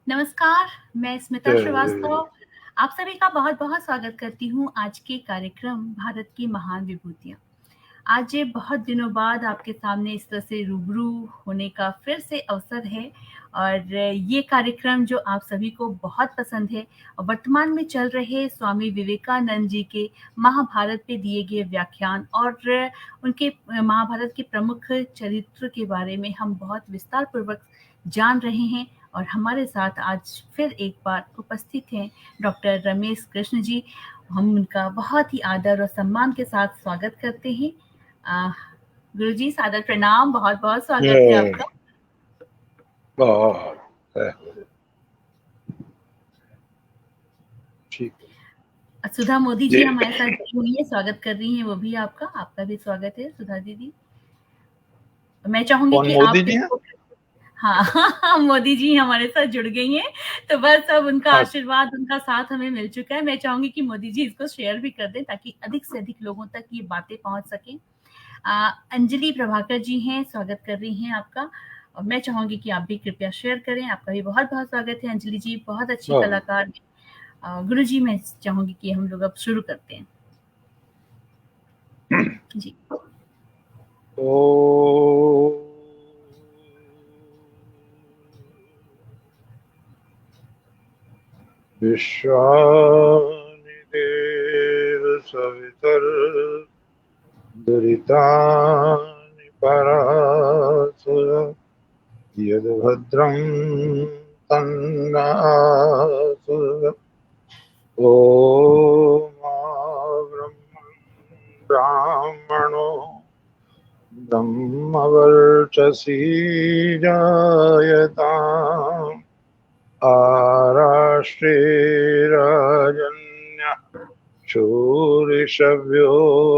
नमस्कार, मैं स्मिता जय श्रीवास्तव आप सभी का बहुत-बहुत स्वागत करती हूँ आज के कार्यक्रम भारत की महान विभूतियाँ। आज ये बहुत दिनों बाद आपके सामने इस तरह से रूबरू होने का फिर से अवसर है और ये कार्यक्रम जो आप सभी को बहुत पसंद है और वर्तमान में चल रहे स्वामी विवेकानंद जी के महाभारत पे दिए गए व्याख्यान और उनके महाभारत के प्रमुख चरित्र के बारे में हम बहुत विस्तार पूर्वक जान रहे हैं और हमारे साथ आज फिर एक बार उपस्थित हैं डॉक्टर रमेश कृष्ण जी। हम उनका बहुत ही आदर और सम्मान के साथ स्वागत करते हैं। गुरुजी सादर प्रणाम, बहुत-बहुत स्वागत है जय आपका। बहुत है। ठीक है सुधा मोदी जी जी। हमारे साथ जुड़ी हुई है, स्वागत कर रही हैं वो भी आपका भी स्वागत है सुधा दीदी। मैं चाहूँगी कौन कि मोदी आप जी हैं? इसको हाँ, मोदी जी हमारे साथ जुड़ गई हैं, तो बस अब उनका अच्छा। आशीर्वाद, उनका साथ हमें मिल चुका है। मैं चाहूँगी कि मोदी जी इसको शेयर भी कर दें ताकि अधिक से अधिक लोगों तक ये बातें पहुँच सकें। अंजलि प्रभाकर जी हैं, स्वागत कर रही हैं आपका और मैं चाहूँगी कि आप भी कृपया शेयर करें। आपका भी बहुत-बहुत स्वागत है अंजलि जी, बहुत अच्छी बहुत कलाकार हैं। गुरुजी मैं चाहूँगी कि हम लोग अब शुरू करते हैं। जी। ओ विश्वानि देव सवितर दुरितानि परासुर यद्भद्रं तन्नासुर ॐ ब्राह्मणो ब्रह्मवर्चसी जायताम् आराष्ट्रे राजन्यः शूरिशव्यो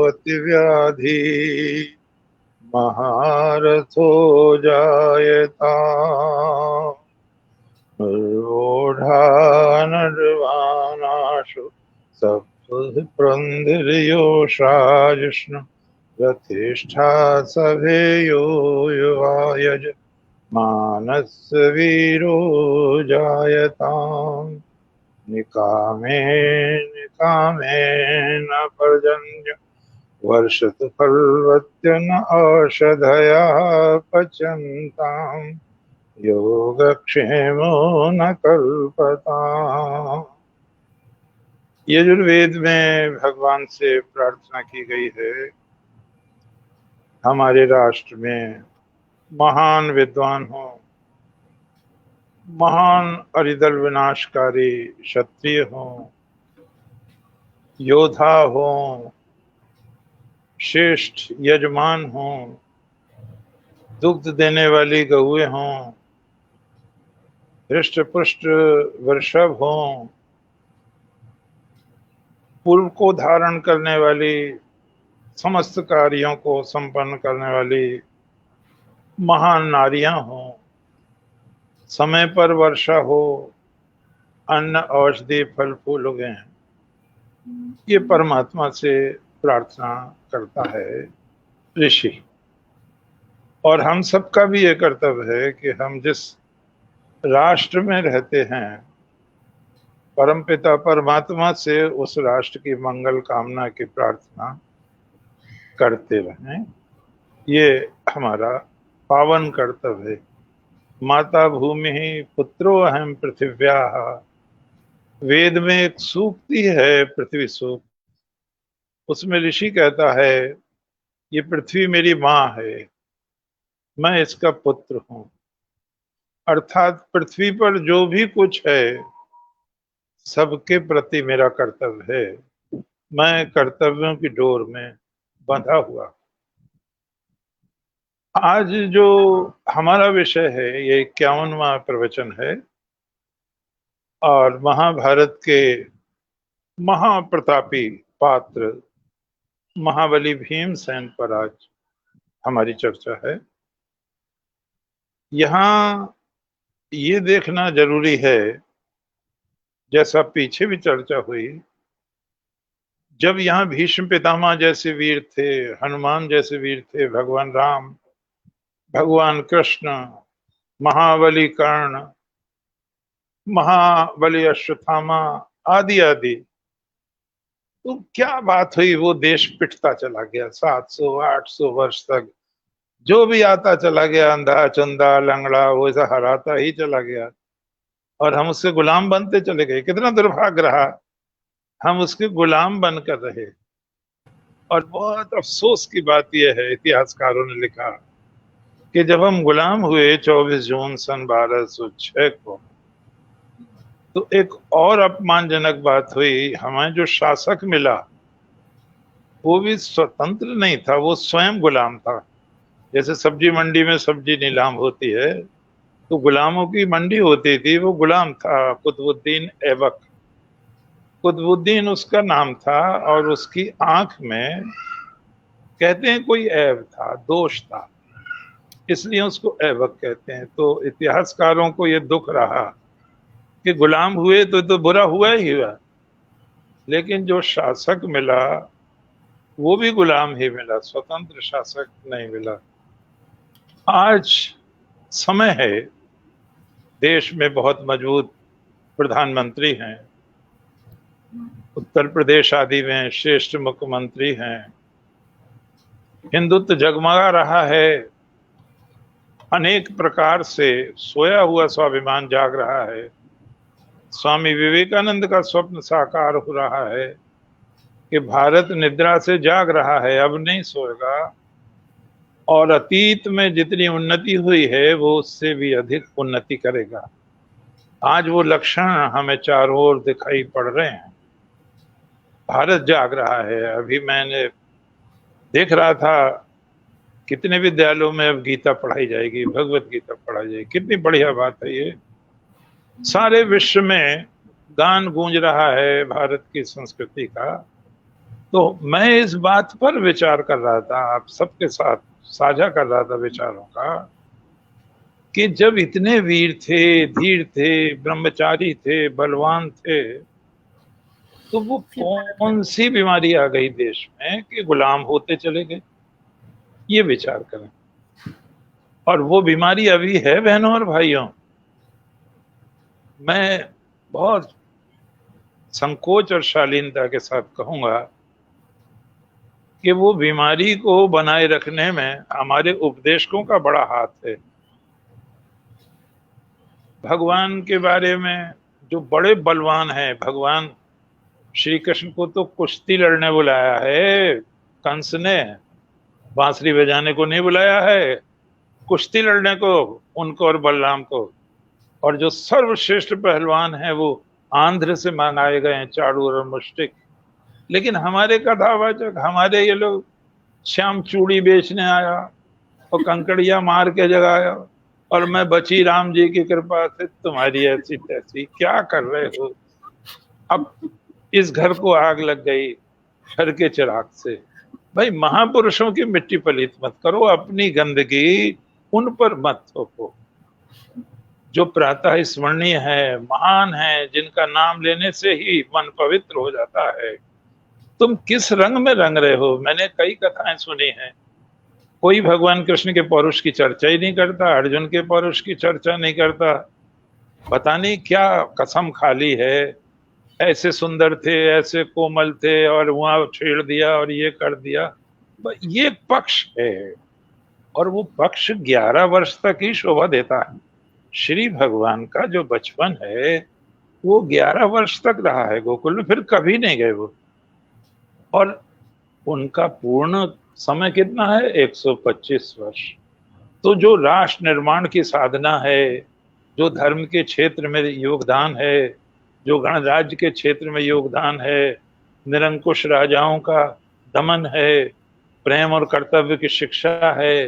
अतिव्याधि महारथो जायताम् निर्वोढानर्वाणाशु सप्तप्रन्धिर्योषा जिष्णु प्रतिष्ठा सभेयो युवायज मानस्य वीरो जायताम् निकामे निकामे न पर्जन्य वर्षतु फलवत्य न औषधया पच्यन्ताम् योगक्षेमो न कल्पताम्। यजुर्वेद में भगवान से प्रार्थना की गई है, हमारे राष्ट्र में महान विद्वान हो, महान अरिदल विनाशकारी क्षत्रिय हो, योद्धा हो, श्रेष्ठ यजमान हो, दुग्ध देने वाली गौएं हों, हृष्ट पुष्ट वृषभ हों, पूर्व को धारण करने वाली, समस्त कार्यों को संपन्न करने वाली महान नारियां हों, समय पर वर्षा हो, अन्न औषधि फल फूल उगें, ये परमात्मा से प्रार्थना करता है ऋषि। और हम सबका भी ये कर्तव्य है कि हम जिस राष्ट्र में रहते हैं, परमपिता परमात्मा से उस राष्ट्र की मंगल कामना की प्रार्थना करते रहें। ये हमारा पावन कर्तव्य है। माता भूमि पुत्रो अहम पृथिव्या, वेद में एक सूक्ति है पृथ्वी सूक्त, उसमें ऋषि कहता है ये पृथ्वी मेरी माँ है, मैं इसका पुत्र हूं। अर्थात पृथ्वी पर जो भी कुछ है सबके प्रति मेरा कर्तव्य है, मैं कर्तव्यों की डोर में बंधा हुआ। आज जो हमारा विषय है ये 51वां प्रवचन है और महाभारत के महाप्रतापी पात्र महाबली भीमसेन पर आज हमारी चर्चा है। यहाँ ये देखना जरूरी है, जैसा पीछे भी चर्चा हुई, जब यहाँ भीष्म पितामह जैसे वीर थे, हनुमान जैसे वीर थे, भगवान राम, भगवान कृष्ण, महाबली कर्ण, महाबली अश्वत्थामा आदि आदि। तो क्या बात हुई, वो देश पिटता चला गया 700-800 वर्ष तक। जो भी आता चला गया, अंधा चंदा लंगड़ा, वो ऐसा हराता ही चला गया और हम उसके गुलाम बनते चले गए। कितना दुर्भाग्य रहा, हम उसके गुलाम बनकर रहे। और बहुत अफसोस की बात यह है, इतिहासकारों ने लिखा कि जब हम गुलाम हुए 24 जून सन 1206 को, तो एक और अपमानजनक बात हुई। हमें जो शासक मिला वो भी स्वतंत्र नहीं था, वो स्वयं गुलाम था। जैसे सब्जी मंडी में सब्जी नीलाम होती है, तो गुलामों की मंडी होती थी, वो गुलाम था कुतुबुद्दीन ऐबक। कुतुबुद्दीन उसका नाम था और उसकी आंख में कहते हैं कोई ऐब था, दोष था, इसलिए उसको ऐबक कहते हैं। तो इतिहासकारों को ये दुख रहा कि गुलाम हुए तो बुरा हुआ ही हुआ, लेकिन जो शासक मिला वो भी गुलाम ही मिला, स्वतंत्र शासक नहीं मिला। आज समय है, देश में बहुत मजबूत प्रधानमंत्री हैं, उत्तर प्रदेश आदि में श्रेष्ठ मुख्यमंत्री हैं, हिंदुत्व जगमगा रहा है, अनेक प्रकार से सोया हुआ स्वाभिमान जाग रहा है। स्वामी विवेकानंद का स्वप्न साकार हो रहा है कि भारत निद्रा से जाग रहा है, अब नहीं सोएगा और अतीत में जितनी उन्नति हुई है वो उससे भी अधिक उन्नति करेगा। आज वो लक्षण हमें चारों ओर दिखाई पड़ रहे हैं। भारत जाग रहा है। अभी मैंने देख रहा था कितने विद्यालयों में अब गीता पढ़ाई जाएगी, भगवत गीता पढ़ाई जाएगी। कितनी बढ़िया बात है ये। सारे विश्व में गान गूंज रहा है भारत की संस्कृति का। तो मैं इस बात पर विचार कर रहा था, आप सबके साथ साझा कर रहा था विचारों का, कि जब इतने वीर थे, धीर थे, ब्रह्मचारी थे, बलवान थे, तो वो कौन सी बीमारी आ गई देश में कि गुलाम होते चले गए? ये विचार करें। और वो बीमारी अभी है बहनों और भाइयों। मैं बहुत संकोच और शालीनता के साथ कहूंगा कि वो बीमारी को बनाए रखने में हमारे उपदेशकों का बड़ा हाथ है। भगवान के बारे में जो बड़े बलवान हैं, भगवान श्री कृष्ण को तो कुश्ती लड़ने बुलाया है कंस ने, बांसुरी बजाने को नहीं बुलाया है, कुश्ती लड़ने को उनको और बलराम को। और जो सर्वश्रेष्ठ पहलवान है वो आंध्र से मंगाए गए हैं, चाड़ू और मुष्टिक। लेकिन हमारे कथावाचक, हमारे ये लोग, श्याम चूड़ी बेचने आया और कंकड़िया मार के जगाया और मैं बची राम जी की कृपा से, तुम्हारी ऐसी तैसी, क्या कर रहे हो? अब इस घर को आग लग गई घर के चिराग से। भाई, महापुरुषों की मिट्टी पलीत मत करो, अपनी गंदगी उन पर मत थोपो। जो प्रातः स्मरणीय है, महान है, जिनका नाम लेने से ही मन पवित्र हो जाता है, तुम किस रंग में रंग रहे हो? मैंने कई कथाएं सुनी हैं, कोई भगवान कृष्ण के पौरुष की चर्चा ही नहीं करता, अर्जुन के पौरुष की चर्चा नहीं करता। पता नहीं क्या कसम खा ली है, ऐसे सुंदर थे, ऐसे कोमल थे और वहां छेड़ दिया और ये कर दिया। ये पक्ष है और वो पक्ष 11 वर्ष तक ही शोभा देता है। श्री भगवान का जो बचपन है वो 11 वर्ष तक रहा है गोकुल में, फिर कभी नहीं गए वो। और उनका पूर्ण समय कितना है? 125 वर्ष। तो जो राष्ट्र निर्माण की साधना है, जो धर्म के क्षेत्र में योगदान है, जो गणराज्य के क्षेत्र में योगदान है, निरंकुश राजाओं का दमन है, प्रेम और कर्तव्य की शिक्षा है,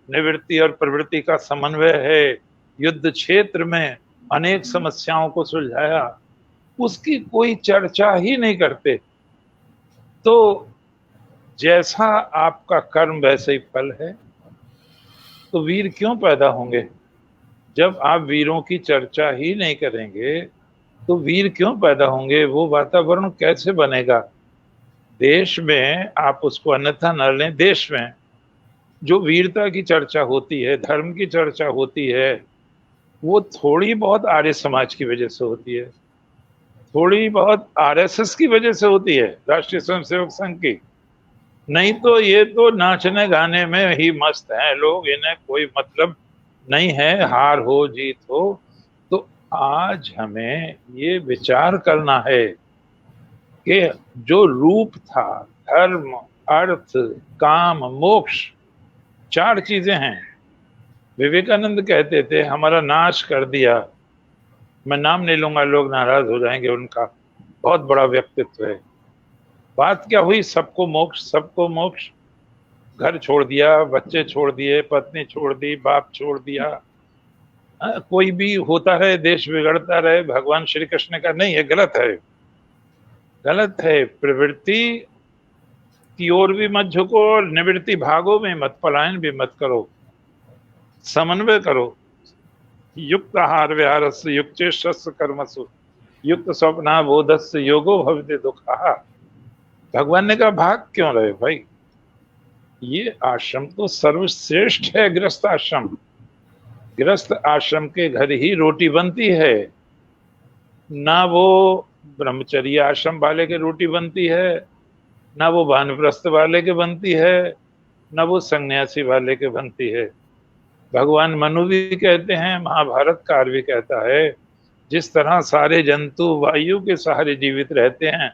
निवृत्ति और प्रवृत्ति का समन्वय है, युद्ध क्षेत्र में अनेक समस्याओं को सुलझाया, उसकी कोई चर्चा ही नहीं करते। तो जैसा आपका कर्म वैसे ही फल है। तो वीर क्यों पैदा होंगे? जब आप वीरों की चर्चा ही नहीं करेंगे तो वीर क्यों पैदा होंगे? वो वातावरण कैसे बनेगा? देश में आप उसको अन्यथा न लें, देश में जो वीरता की चर्चा होती है, धर्म की चर्चा होती है, वो थोड़ी बहुत आर्य समाज की वजह से होती है, थोड़ी बहुत आरएसएस की वजह से होती है, राष्ट्रीय स्वयंसेवक संघ की। नहीं तो ये तो नाचने गाने में ही मस्त हैं लोग, इन्हें कोई मतलब नहीं है हार हो जीत हो। तो आज हमें ये विचार करना है कि जो रूप था, धर्म, अर्थ, काम, मोक्ष, चार चीजें हैं। विवेकानंद कहते थे हमारा नाश कर दिया, मैं नाम नहीं लूंगा, लोग नाराज हो जाएंगे, उनका बहुत बड़ा व्यक्तित्व है। बात क्या हुई, सबको मोक्ष, सबको मोक्ष। घर छोड़ दिया, बच्चे छोड़ दिए, पत्नी छोड़ दी, बाप छोड़ दिया। कोई भी होता रहे, देश बिगड़ता रहे, भगवान श्री कृष्ण का नहीं है, गलत है, गलत है। प्रवृत्ति की ओर भी मत झुको और निवृत्ति भागो में मत, पलायन भी मत करो, समन्वय करो। युक्त आहार विहारस्य युक्त चेष्टस्य कर्मसु युक्त स्वप्ना बोधस्य योगो भवति दुःखः। भगवान ने कहा भाग क्यों रहे भाई, ये आश्रम तो सर्वश्रेष्ठ है, गृहस्थ आश्रम। गृहस्थ आश्रम के घर ही रोटी बनती है, ना वो ब्रह्मचर्य आश्रम वाले के रोटी बनती है, ना वो वानप्रस्थ वाले के बनती है, ना वो सन्यासी वाले के बनती है। भगवान मनु भी कहते हैं, महाभारत कार भी कहता है, जिस तरह सारे जंतु वायु के सहारे जीवित रहते हैं,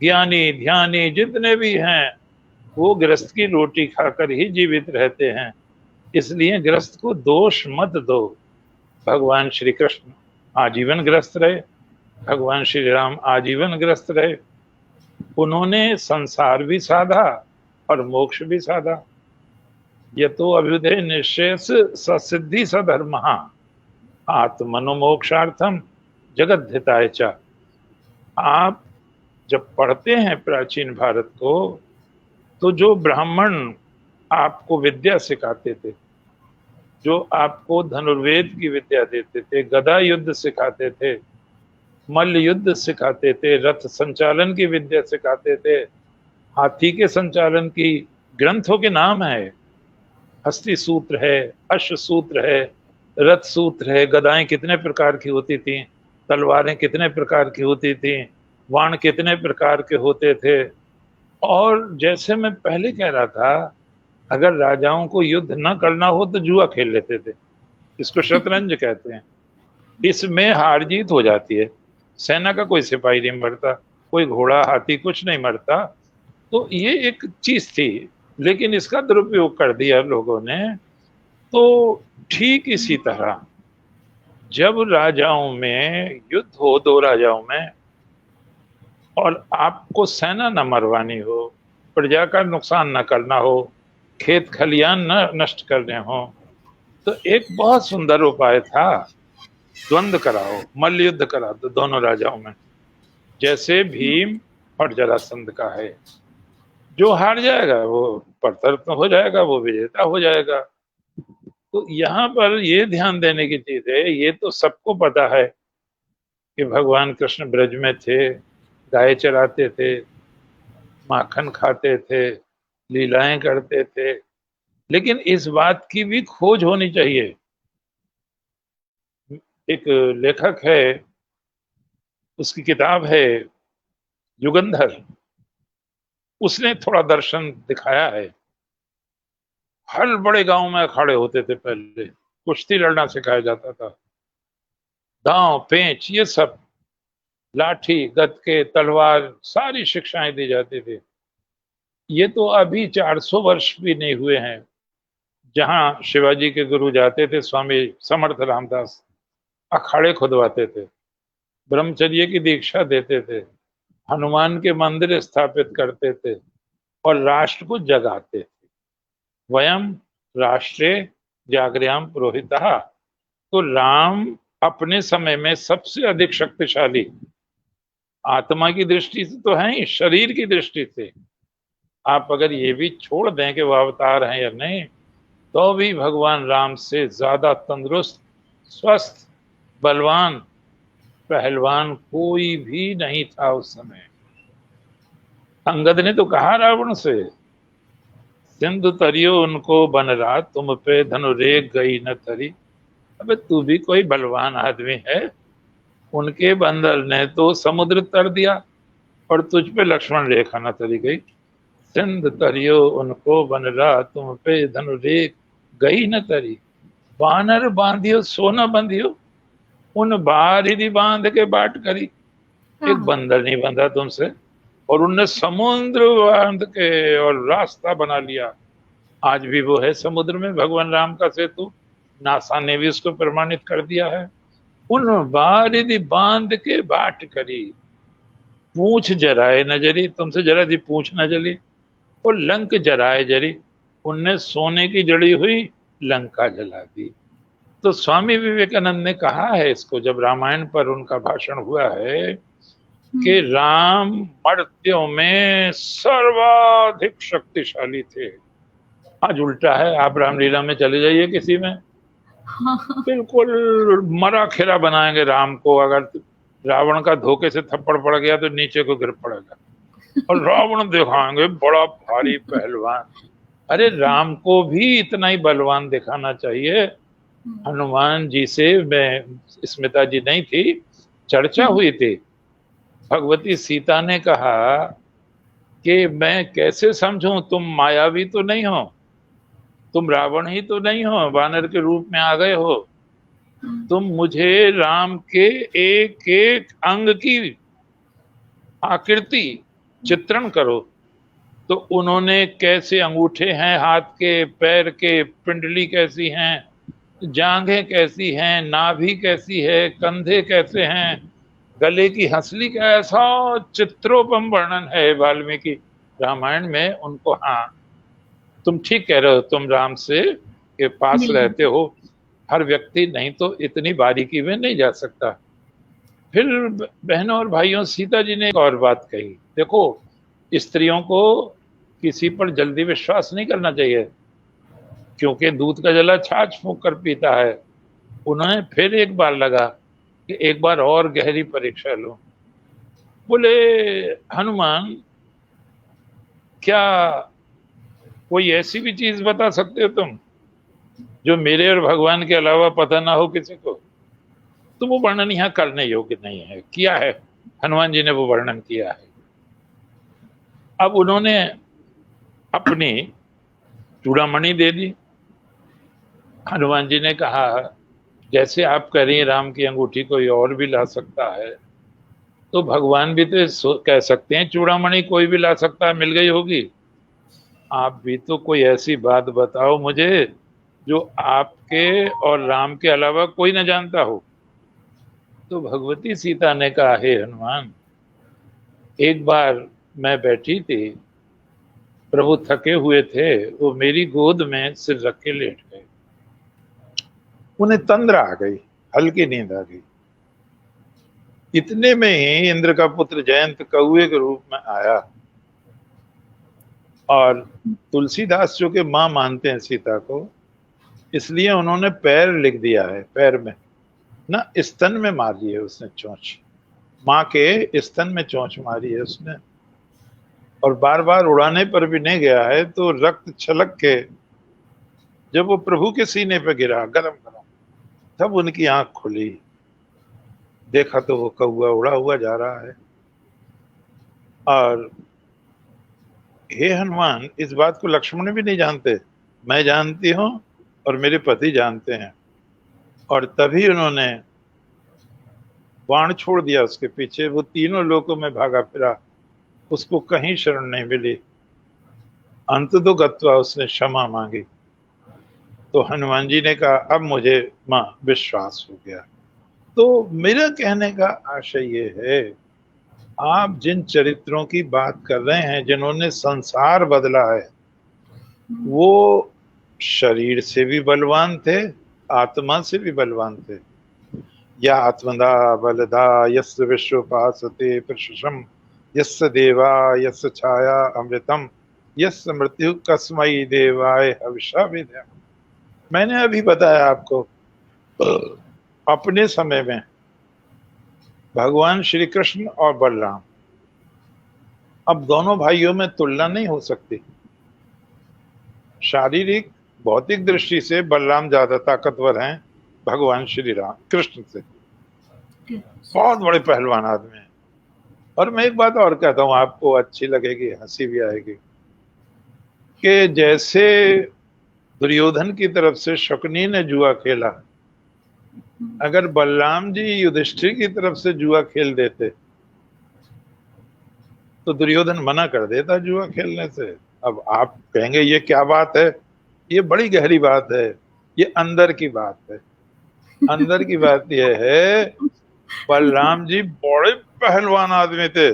ज्ञानी ध्यानी जितने भी हैं वो गृहस्थ की रोटी खाकर ही जीवित रहते हैं। इसलिए गृहस्थ को दोष मत दो। भगवान श्री कृष्ण आजीवन गृहस्थ रहे, भगवान श्री राम आजीवन गृहस्थ रहे, उन्होंने संसार भी साधा और मोक्ष भी साधा। ये तो अभ्युदय निश्चय ससिद्धि सधर्म आत्मनो मोक्षार्थम जगत हिताय च। आप जब पढ़ते हैं प्राचीन भारत को, तो जो ब्राह्मण आपको विद्या सिखाते थे, जो आपको धनुर्वेद की विद्या देते थे, गदा युद्ध सिखाते थे, मल्ल युद्ध सिखाते थे, रथ संचालन की विद्या सिखाते थे, हाथी के संचालन की ग्रंथों के नाम है, हस्ती सूत्र है, अश्व सूत्र है, रथ सूत्र है, गदाएं कितने प्रकार की होती थी, तलवारें कितने प्रकार की होती थी, वाण कितने प्रकार के होते थे। और जैसे मैं पहले कह रहा था, अगर राजाओं को युद्ध न करना हो तो जुआ खेल लेते थे, इसको शतरंज कहते हैं। इसमें हार जीत हो जाती है, सेना का कोई सिपाही नहीं मरता, कोई घोड़ा हाथी कुछ नहीं मरता। तो ये एक चीज थी, लेकिन इसका दुरुपयोग कर दिया लोगों ने। तो ठीक इसी तरह जब राजाओं में युद्ध हो, दो राजाओं में, और आपको सेना न मरवानी हो, प्रजा का नुकसान न करना हो, खेत खलियान न नष्ट करने हो, तो एक बहुत सुंदर उपाय था, द्वंद्व कराओ, मल्ल युद्ध करा दो दोनों राजाओं में, जैसे भीम और जरासंध का है। जो हार जाएगा वो प्रत्यर्पण हो जाएगा, वो विजेता हो जाएगा। तो यहाँ पर ये ध्यान देने की चीज है, ये तो सबको पता है कि भगवान कृष्ण ब्रज में थे, गाय चराते थे, माखन खाते थे, लीलाएं करते थे, लेकिन इस बात की भी खोज होनी चाहिए। एक लेखक है, उसकी किताब है युगंधर, उसने थोड़ा दर्शन दिखाया है। हर बड़े गांव में अखाड़े होते थे, पहले कुश्ती लड़ना सिखाया जाता था, दांव पेंच ये सब, लाठी गदके तलवार, सारी शिक्षाएं दी जाती थी। ये तो अभी 400 वर्ष भी नहीं हुए हैं, जहां शिवाजी के गुरु जाते थे, स्वामी समर्थ रामदास, अखाड़े खुदवाते थे, ब्रह्मचर्य की दीक्षा देते थे, हनुमान के मंदिर स्थापित करते थे और राष्ट्र को जगाते थे। वयम राष्ट्रे जागृयाम पुरोहिता। तो राम अपने समय में सबसे अधिक शक्तिशाली, आत्मा की दृष्टि से तो है ही, शरीर की दृष्टि से आप अगर ये भी छोड़ दें कि वो अवतार हैं या नहीं, तो भी भगवान राम से ज्यादा तंदुरुस्त, स्वस्थ, बलवान, पहलवान कोई भी नहीं था उस समय। अंगद ने तो कहा रावण से, सिंधु तरियो उनको बन रहा, तुम पे धनुरेग गई न तरी, अबे तू भी कोई बलवान आदमी है। उनके बंदर ने तो समुद्र तर दिया और तुझ पे लक्ष्मण रेखा न तरी गई। सिंध तरियो उनको बनरा, तुम पे धनुरेख गई न तरी। बानर बांधियो सो न बंधियो, उन बारिधि बांध के बाट करी। हाँ, एक बंदर नहीं बंधा तुमसे, और उनने समुद्र बांध के और रास्ता बना लिया। आज भी वो है समुद्र में भगवान राम का सेतु। नासा ने भी उसको प्रमाणित कर दिया है। उन बारिधि बांध के बाट करी। पूछ जराए न जरी, तुमसे जरा सी पूछ न जली। और लंक जराए जरी, उनने सोने की जड़ी हुई लंका जला दी। तो स्वामी विवेकानंद ने कहा है इसको, जब रामायण पर उनका भाषण हुआ है, कि राम मर्त्यों में सर्वाधिक शक्तिशाली थे। आज उल्टा है, आप रामलीला में चले जाइए किसी में, बिल्कुल मरा खिला बनाएंगे राम को। अगर रावण का धोखे से थप्पड़ पड़ गया तो नीचे को गिर पड़ेगा, और रावण दिखाएंगे बड़ा भारी पहलवान। अरे राम को भी इतना ही बलवान दिखाना चाहिए। हनुमान जी से, मैं, स्मिता जी नहीं थी, चर्चा हुई थी। भगवती सीता ने कहा कि मैं कैसे समझूं, तुम मायावी तो नहीं हो, तुम रावण ही तो नहीं हो, वानर के रूप में आ गए हो। तुम मुझे राम के एक एक अंग की आकृति चित्रण करो। तो उन्होंने कैसे अंगूठे हैं हाथ के, पैर के, पिंडली कैसी हैं, जांघें कैसी हैं, नाभि कैसी है, कंधे कैसे हैं, गले की हंसली का, ऐसा चित्रोपम वर्णन है वाल्मीकि रामायण में उनको। हाँ, तुम ठीक कह रहे हो, तुम राम से के पास रहते हो, हर व्यक्ति नहीं तो इतनी बारीकी में नहीं जा सकता। फिर बहनों और भाइयों, सीता जी ने एक और बात कही, देखो स्त्रियों को किसी पर जल्दी विश्वास नहीं करना चाहिए, क्योंकि दूध का जला छाछ फूंक कर पीता है। उन्होंने फिर एक बार लगा कि एक बार और गहरी परीक्षा लो। बोले, हनुमान क्या कोई ऐसी भी चीज बता सकते हो तुम जो मेरे और भगवान के अलावा पता ना हो किसी को? तो वो वर्णन यहाँ करने योग्य नहीं है। किया है, हनुमान जी ने वो वर्णन किया है। अब उन्होंने अपनी चूड़ामणि दे दी। हनुमान जी ने कहा, जैसे आप कह रही हैं राम की अंगूठी कोई और भी ला सकता है, तो भगवान भी तो कह सकते हैं चूड़ामणि कोई भी ला सकता है, मिल गई होगी। आप भी तो कोई ऐसी बात बताओ मुझे जो आपके और राम के अलावा कोई न जानता हो। तो भगवती सीता ने कहा, हे हनुमान, एक बार मैं बैठी थी, प्रभु थके हुए थे, वो मेरी गोद में सिर रख के लेट गए। उन्हें तंद्रा आ गई, हल्की नींद आ गई। इतने में ही इंद्र का पुत्र जयंत कौए के रूप में आया, और तुलसीदास जो के मां मानते हैं सीता को, इसलिए उन्होंने पैर लिख दिया है, पैर में ना, स्तन में मारी है उसने चोंच, माँ के स्तन में चोंच मारी है उसने। और बार बार उड़ाने पर भी नहीं गया है, तो रक्त छलक के जब वो प्रभु के सीने पे गिरा गरम गरम, तब उनकी आंख खुली, देखा तो वो कौआ उड़ा हुआ जा रहा है। और हे हनुमान, इस बात को लक्ष्मण भी नहीं जानते, मैं जानती हूं और मेरे पति जानते हैं। और तभी उन्होंने बाण छोड़ दिया उसके पीछे। वो तीनों लोकों में भागा फिरा, उसको कहीं शरण नहीं मिली। अंत तो गत्वा उसने क्षमा मांगी। तो हनुमान जी ने कहा, अब मुझे मां विश्वास हो गया। तो मेरा कहने का आशय ये है, आप जिन चरित्रों की बात कर रहे हैं, जिन्होंने संसार बदला है, वो शरीर से भी बलवान थे, आत्मा से भी बलवान थे। या आत्मदा बलदा यस्य विश्वपासते प्रशम, यस्य देवा यस्य छाया अमृतम, यस्य मृत्यु कस्मई देवाय हविषा विद्या। मैंने अभी बताया आपको, अपने समय में भगवान श्री कृष्ण और बलराम, अब दोनों भाइयों में तुलना नहीं हो सकती। शारीरिक भौतिक दृष्टि से बलराम ज्यादा ताकतवर हैं, भगवान श्री राम कृष्ण से। बहुत बड़े पहलवान आदमी हैं। और मैं एक बात और कहता हूँ, आपको अच्छी लगेगी, हंसी भी आएगी, कि जैसे दुर्योधन की तरफ से शकुनी ने जुआ खेला, अगर बलराम जी युधिष्ठिर की तरफ से जुआ खेल देते तो दुर्योधन मना कर देता जुआ खेलने से। अब आप कहेंगे ये क्या बात है, ये बड़ी गहरी बात है, ये अंदर की बात है। अंदर की बात यह है, बलराम जी बड़े पहलवान आदमी थे,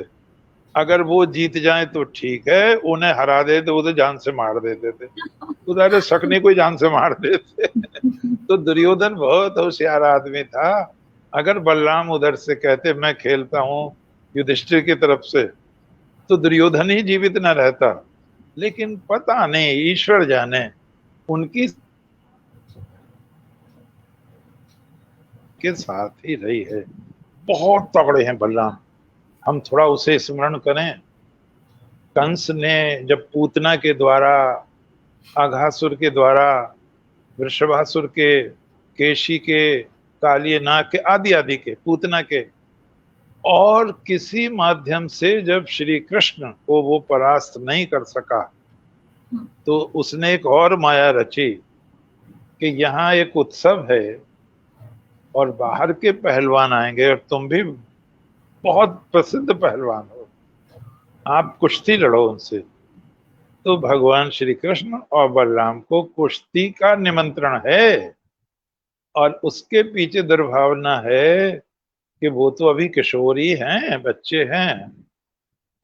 अगर वो जीत जाए तो ठीक है, उन्हें हरा दे तो उसे जान से मार देते थे, उधर शकुनी को जान से मार देते। तो दुर्योधन बहुत होशियार आदमी था। अगर बलराम उधर से कहते मैं खेलता हूं युधिष्ठिर की तरफ से, तो दुर्योधन ही जीवित न रहता। लेकिन पता नहीं, ईश्वर जाने, उनकी के साथ ही रही है। बहुत तगड़े हैं बलराम। हम थोड़ा उसे स्मरण करें। कंस ने जब पूतना के द्वारा, अघासुर के द्वारा, वृषभासुर के, केशी के, कालिय नाग के, आदि आदि के, पूतना के, और किसी माध्यम से जब श्री कृष्ण को वो परास्त नहीं कर सका, तो उसने एक और माया रची कि यहाँ एक उत्सव है और बाहर के पहलवान आएंगे और तुम भी बहुत प्रसिद्ध पहलवान हो, आप कुश्ती लड़ो उनसे। तो भगवान श्री कृष्ण और बलराम को कुश्ती का निमंत्रण है, और उसके पीछे दुर्भावना है कि वो तो अभी किशोरी हैं, बच्चे हैं,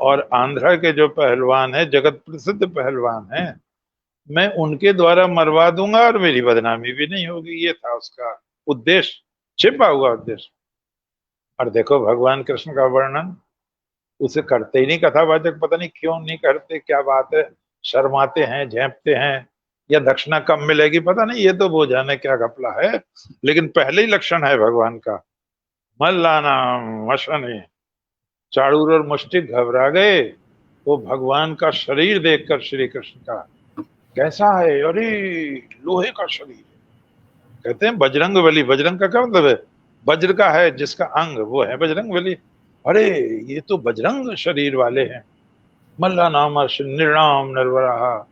और आंध्रा के जो पहलवान है, जगत प्रसिद्ध पहलवान हैं, मैं उनके द्वारा मरवा दूंगा और मेरी बदनामी भी नहीं होगी। ये था उसका उद्देश्य, छिपा हुआ उद्देश्य। और देखो भगवान कृष्ण का वर्णन उसे करते ही नहीं कथावाचक, पता नहीं क्यों नहीं करते, क्या बात है, शर्माते हैं, झेपते हैं, या दक्षिणा कम मिलेगी, पता नहीं, ये तो वो जाने क्या घपला है। लेकिन पहले ही लक्षण है भगवान का, मल्लाना मशने, चाणूर और मुष्टिक घबरा गए। वो भगवान का शरीर देखकर श्री कृष्ण का, कैसा है, अरे लोहे का शरीर। कहते हैं बजरंग बली, बजरंग का क्या मतलब है, वज्र का है जिसका अंग, वो है बजरंग बली। अरे ये तो बजरंग शरीर वाले हैं। मल्ला नाम निर्णाम नरवराहा,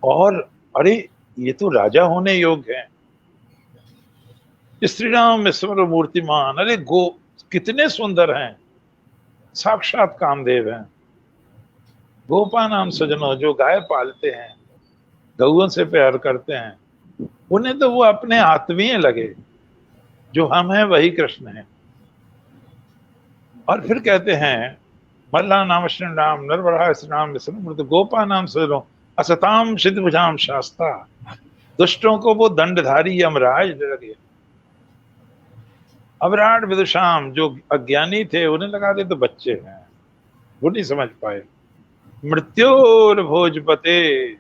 और अरे ये तो राजा होने योग्य हैं। श्री राम स्मर मूर्तिमान, अरे गो कितने सुंदर हैं, साक्षात कामदेव हैं। गोपा नाम सजनो, जो गाय पालते हैं, गौओं से प्यार करते हैं, उन्हें तो वो अपने आत्मीय लगे, जो हम हैं वही कृष्ण है। और फिर कहते हैं मल्ला नाम श्री राम नरवरा श्री राम विष्णु गोपा नाम सजनो असताम सिद्ध भुजाम शास्ता, दुष्टों को वो दंडधारी यमराज लगे। अवराट विदुषाम, जो अज्ञानी थे उन्हें लगा दे तो बच्चे हैं, वो नहीं समझ पाए। मृत्योर भोजपते,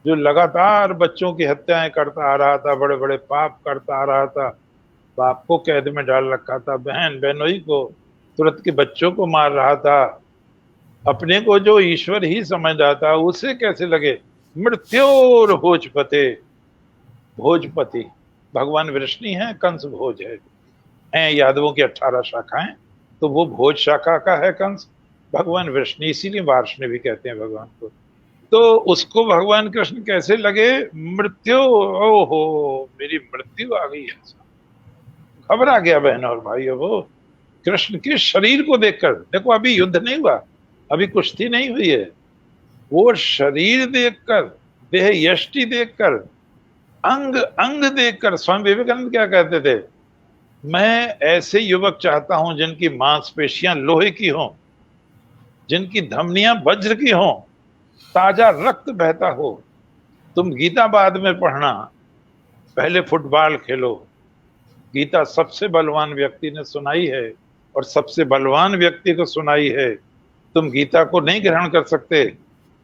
जो लगातार बच्चों की हत्याएं करता आ रहा था, बड़े बड़े पाप करता आ रहा था, बाप को कैद में डाल रखा था, बहन बहनोई को, तुरंत के बच्चों को मार रहा था, अपने को जो ईश्वर ही समझ रहा था, उसे कैसे लगे। मृत्योर भोजपते, भोजपति भगवान विष्णु हैं, कंस भोज है यादवों की 18 शाखाएं, तो वो भोज शाखा का है कंस, भगवान विष्णु, इसीलिए वार्ष्णेय भी कहते हैं भगवान को। तो उसको भगवान कृष्ण कैसे लगे, मृत्यु, ओहो मेरी मृत्यु आ गई, ऐसा घबरा गया बहनों और भाइयों। वो कृष्ण के शरीर को देखकर, देखो अभी युद्ध नहीं हुआ, अभी कुश्ती नहीं हुई है, वो शरीर देखकर, देह यष्टि देखकर, अंग अंग देखकर, स्वामी विवेकानंद क्या कहते थे, मैं ऐसे युवक चाहता हूं जिनकी मांसपेशियां लोहे की हों, जिनकी धमनियां वज्र की हों, ताजा रक्त बहता हो। तुम गीता बाद में पढ़ना, पहले फुटबॉल खेलो। गीता सबसे बलवान व्यक्ति ने सुनाई है और सबसे बलवान व्यक्ति को सुनाई है। तुम गीता को नहीं ग्रहण कर सकते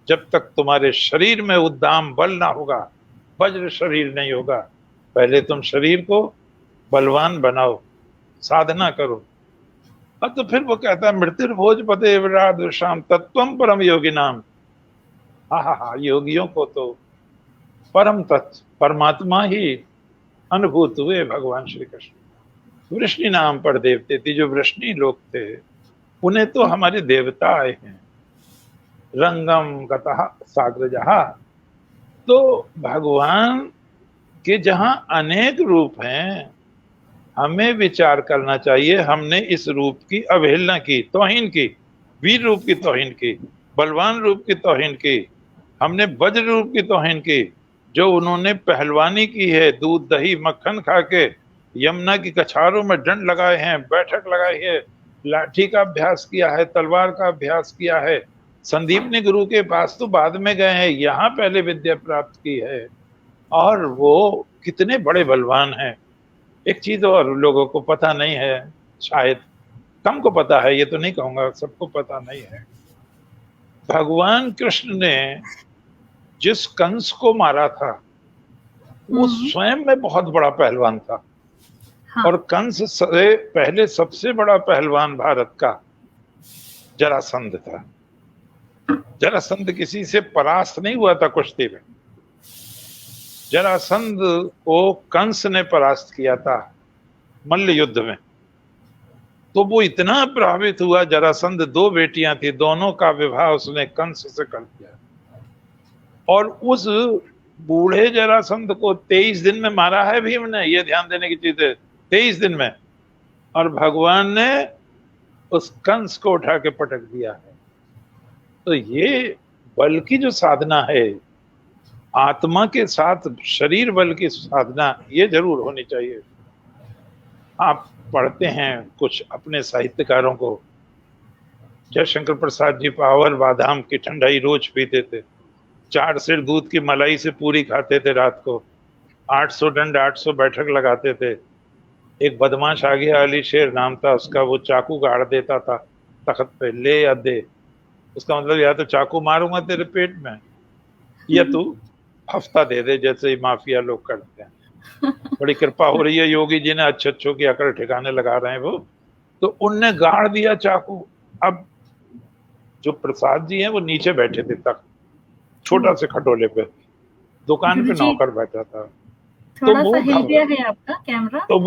जब तक तुम्हारे शरीर में उद्दाम बल ना होगा, वज्र शरीर नहीं होगा। पहले तुम शरीर को बलवान बनाओ, साधना करो। अब तो फिर वो कहता है मृत्यु भोजपते विराट शाम तत्वम परम योगी नाम। हा, योगियों को तो परम तत्व परमात्मा ही अनुभूत हुए भगवान श्री कृष्ण। वृष्णि नाम पर देवते थे, जो वृष्णि लोग थे उन्हें तो हमारे देवता आए हैं। रंगम गतः साग्रजहा। तो भगवान के जहां अनेक रूप हैं, हमें विचार करना चाहिए। हमने इस रूप की अवहेलना की, तौहीन की, वीर रूप की तौहीन की, बलवान रूप की तौहीन की, हमने वज्र रूप की तौहीन की। जो उन्होंने पहलवानी की है, दूध दही मक्खन खा के यमुना की कछारों में डंड लगाए हैं, बैठक लगाई है, लाठी का अभ्यास किया है, तलवार का अभ्यास किया है। संदीपनी गुरु के पास तो बाद में गए हैं, यहाँ पहले विद्या प्राप्त की है, और वो कितने बड़े बलवान हैं। एक चीज और लोगों को पता नहीं है, शायद कम को पता है, ये तो नहीं कहूंगा सबको पता नहीं है। भगवान कृष्ण ने जिस कंस को मारा था वो स्वयं में बहुत बड़ा पहलवान था। हाँ। और कंस से पहले सबसे बड़ा पहलवान भारत का जरासंध था। जरासंध किसी से परास्त नहीं हुआ था कुश्ती में। जरासंध को कंस ने परास्त किया था मल्ल युद्ध में। तो वो इतना प्रभावित हुआ, जरासंध, दो बेटियां थी, दोनों का विवाह उसने कंस से कर दिया। और उस बूढ़े जरासंध को 23 दिन में मारा है भीम ने, ये ध्यान देने की चीज है, 23 दिन में। और भगवान ने उस कंस को उठा के पटक दिया है। तो ये बल की जो साधना है, आत्मा के साथ शरीर बल की साधना, ये जरूर होनी चाहिए। आप पढ़ते हैं कुछ अपने साहित्यकारों को, जयशंकर प्रसाद जी पावर बादाम की ठंडाई रोज पीते थे, 4 सेर दूध की मलाई से पूरी खाते थे रात को, 800 डंड 800 बैठक लगाते थे। एक बदमाश आ गया, अली शेर नाम था उसका, वो चाकू गाड़ देता था तख्त पे, ले या दे। उसका मतलब या तो चाकू मारूंगा तेरे पेट में, या तू हफ्ता दे दे, जैसे ही माफिया लोग करते हैं। बड़ी कृपा हो रही है योगी जी ने, अच्छे अच्छों की अकड़ ठिकाने लगा रहे हैं वो। तो उनने गाड़ दिया चाकू। अब जो प्रसाद जी हैं वो नीचे बैठे थे तक, छोटा से खटोले पे, दुकान पे नौकर बैठा था। तो थोड़ा वो सा हिल गया है आपका कैमरा। तो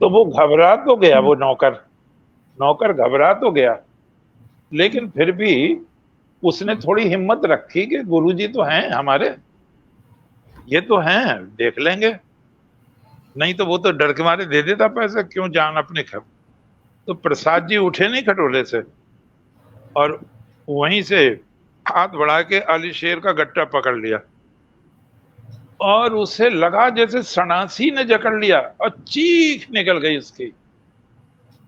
वो घबरा तो गया, वो नौकर घबरा तो गया, लेकिन फिर भी उसने थोड़ी हिम्मत रखी कि गुरुजी तो हैं हमारे, ये तो हैं, देख लेंगे। नहीं तो वो तो डर के मारे दे देता पैसे, क्यों जान अपने खब। तो प्रसाद जी उठे नहीं खटोले से, और वहीं से हाथ बढ़ा के अली शेर का गट्टा पकड़ लिया, और उसे लगा जैसे सन्यासी ने जकड़ लिया, और चीख निकल गई उसकी,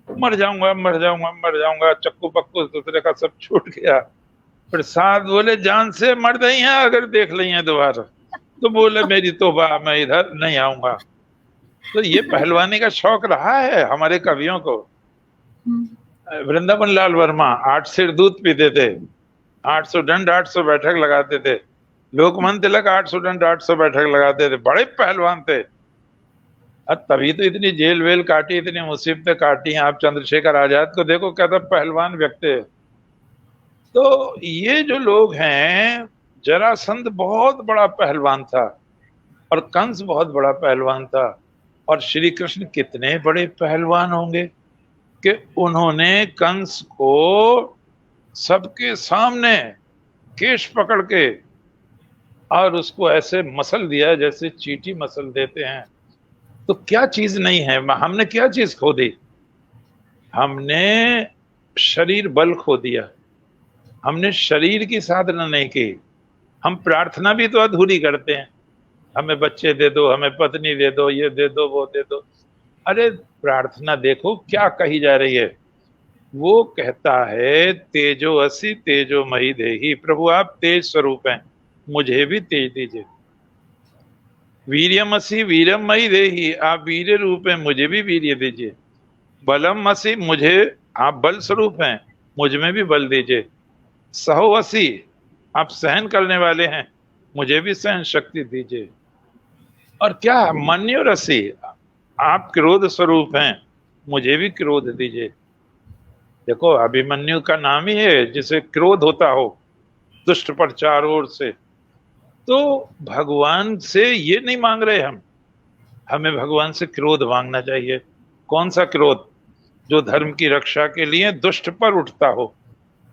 मर जाऊंगा मर जाऊंगा मर जाऊंगा। चक्कू पक्कू दूसरे का सब छूट गया। प्रसाद बोले, जान से मर रही हैं अगर देख ली हैं दोबारा। तो बोले, मेरी तौबा, मैं इधर नहीं आऊंगा। तो ये पहलवानी का शौक रहा है हमारे कवियों को। वृंदावन लाल वर्मा 8 सेर दूध पीते थे, 800 डंड 800 बैठक लगाते थे। लोकमान तिलक 800 डंड 800 बैठक लगाते थे, बड़े पहलवान थे। अब तभी तो इतनी जेल वेल काटी, इतनी मुसीबतें काटी हैं। आप चंद्रशेखर आजाद को देखो, कहता पहलवान व्यक्ति है। तो ये जो लोग हैं, जरासंध बहुत बड़ा पहलवान था, और कंस बहुत बड़ा पहलवान था। और श्री कृष्ण कितने बड़े पहलवान होंगे कि उन्होंने कंस को सबके सामने केश पकड़ के और उसको ऐसे मसल दिया जैसे चींटी मसल देते हैं। तो क्या चीज नहीं है, हमने क्या चीज खो दी? हमने शरीर बल खो दिया, हमने शरीर की साधना नहीं की। हम प्रार्थना भी तो अधूरी करते हैं, हमें बच्चे दे दो, हमें पत्नी दे दो, ये दे दो, वो दे दो। अरे प्रार्थना देखो क्या कही जा रही है। वो कहता है, तेजो असि तेजो मही देही। प्रभु आप तेज स्वरूप हैं, मुझे भी तेज दीजिए। वीर्यम असि वीरम मही देही, आप वीर्य रूप हैं, मुझे भी वीर्य दीजिए। बलम असि, मुझे आप बल स्वरूप हैं, मुझ में भी बल दीजिए। सहो असि, आप सहन करने वाले हैं, मुझे भी सहन शक्ति दीजिए। और क्या मन्यो रसी, आप क्रोध स्वरूप हैं, मुझे भी क्रोध दीजिए। देखो अभिमन्यु का नाम ही है जिसे क्रोध होता हो दुष्ट पर चारों ओर से। तो भगवान से ये नहीं मांग रहे हम हमें भगवान से क्रोध मांगना चाहिए। कौन सा क्रोध? जो धर्म की रक्षा के लिए दुष्ट पर उठता हो।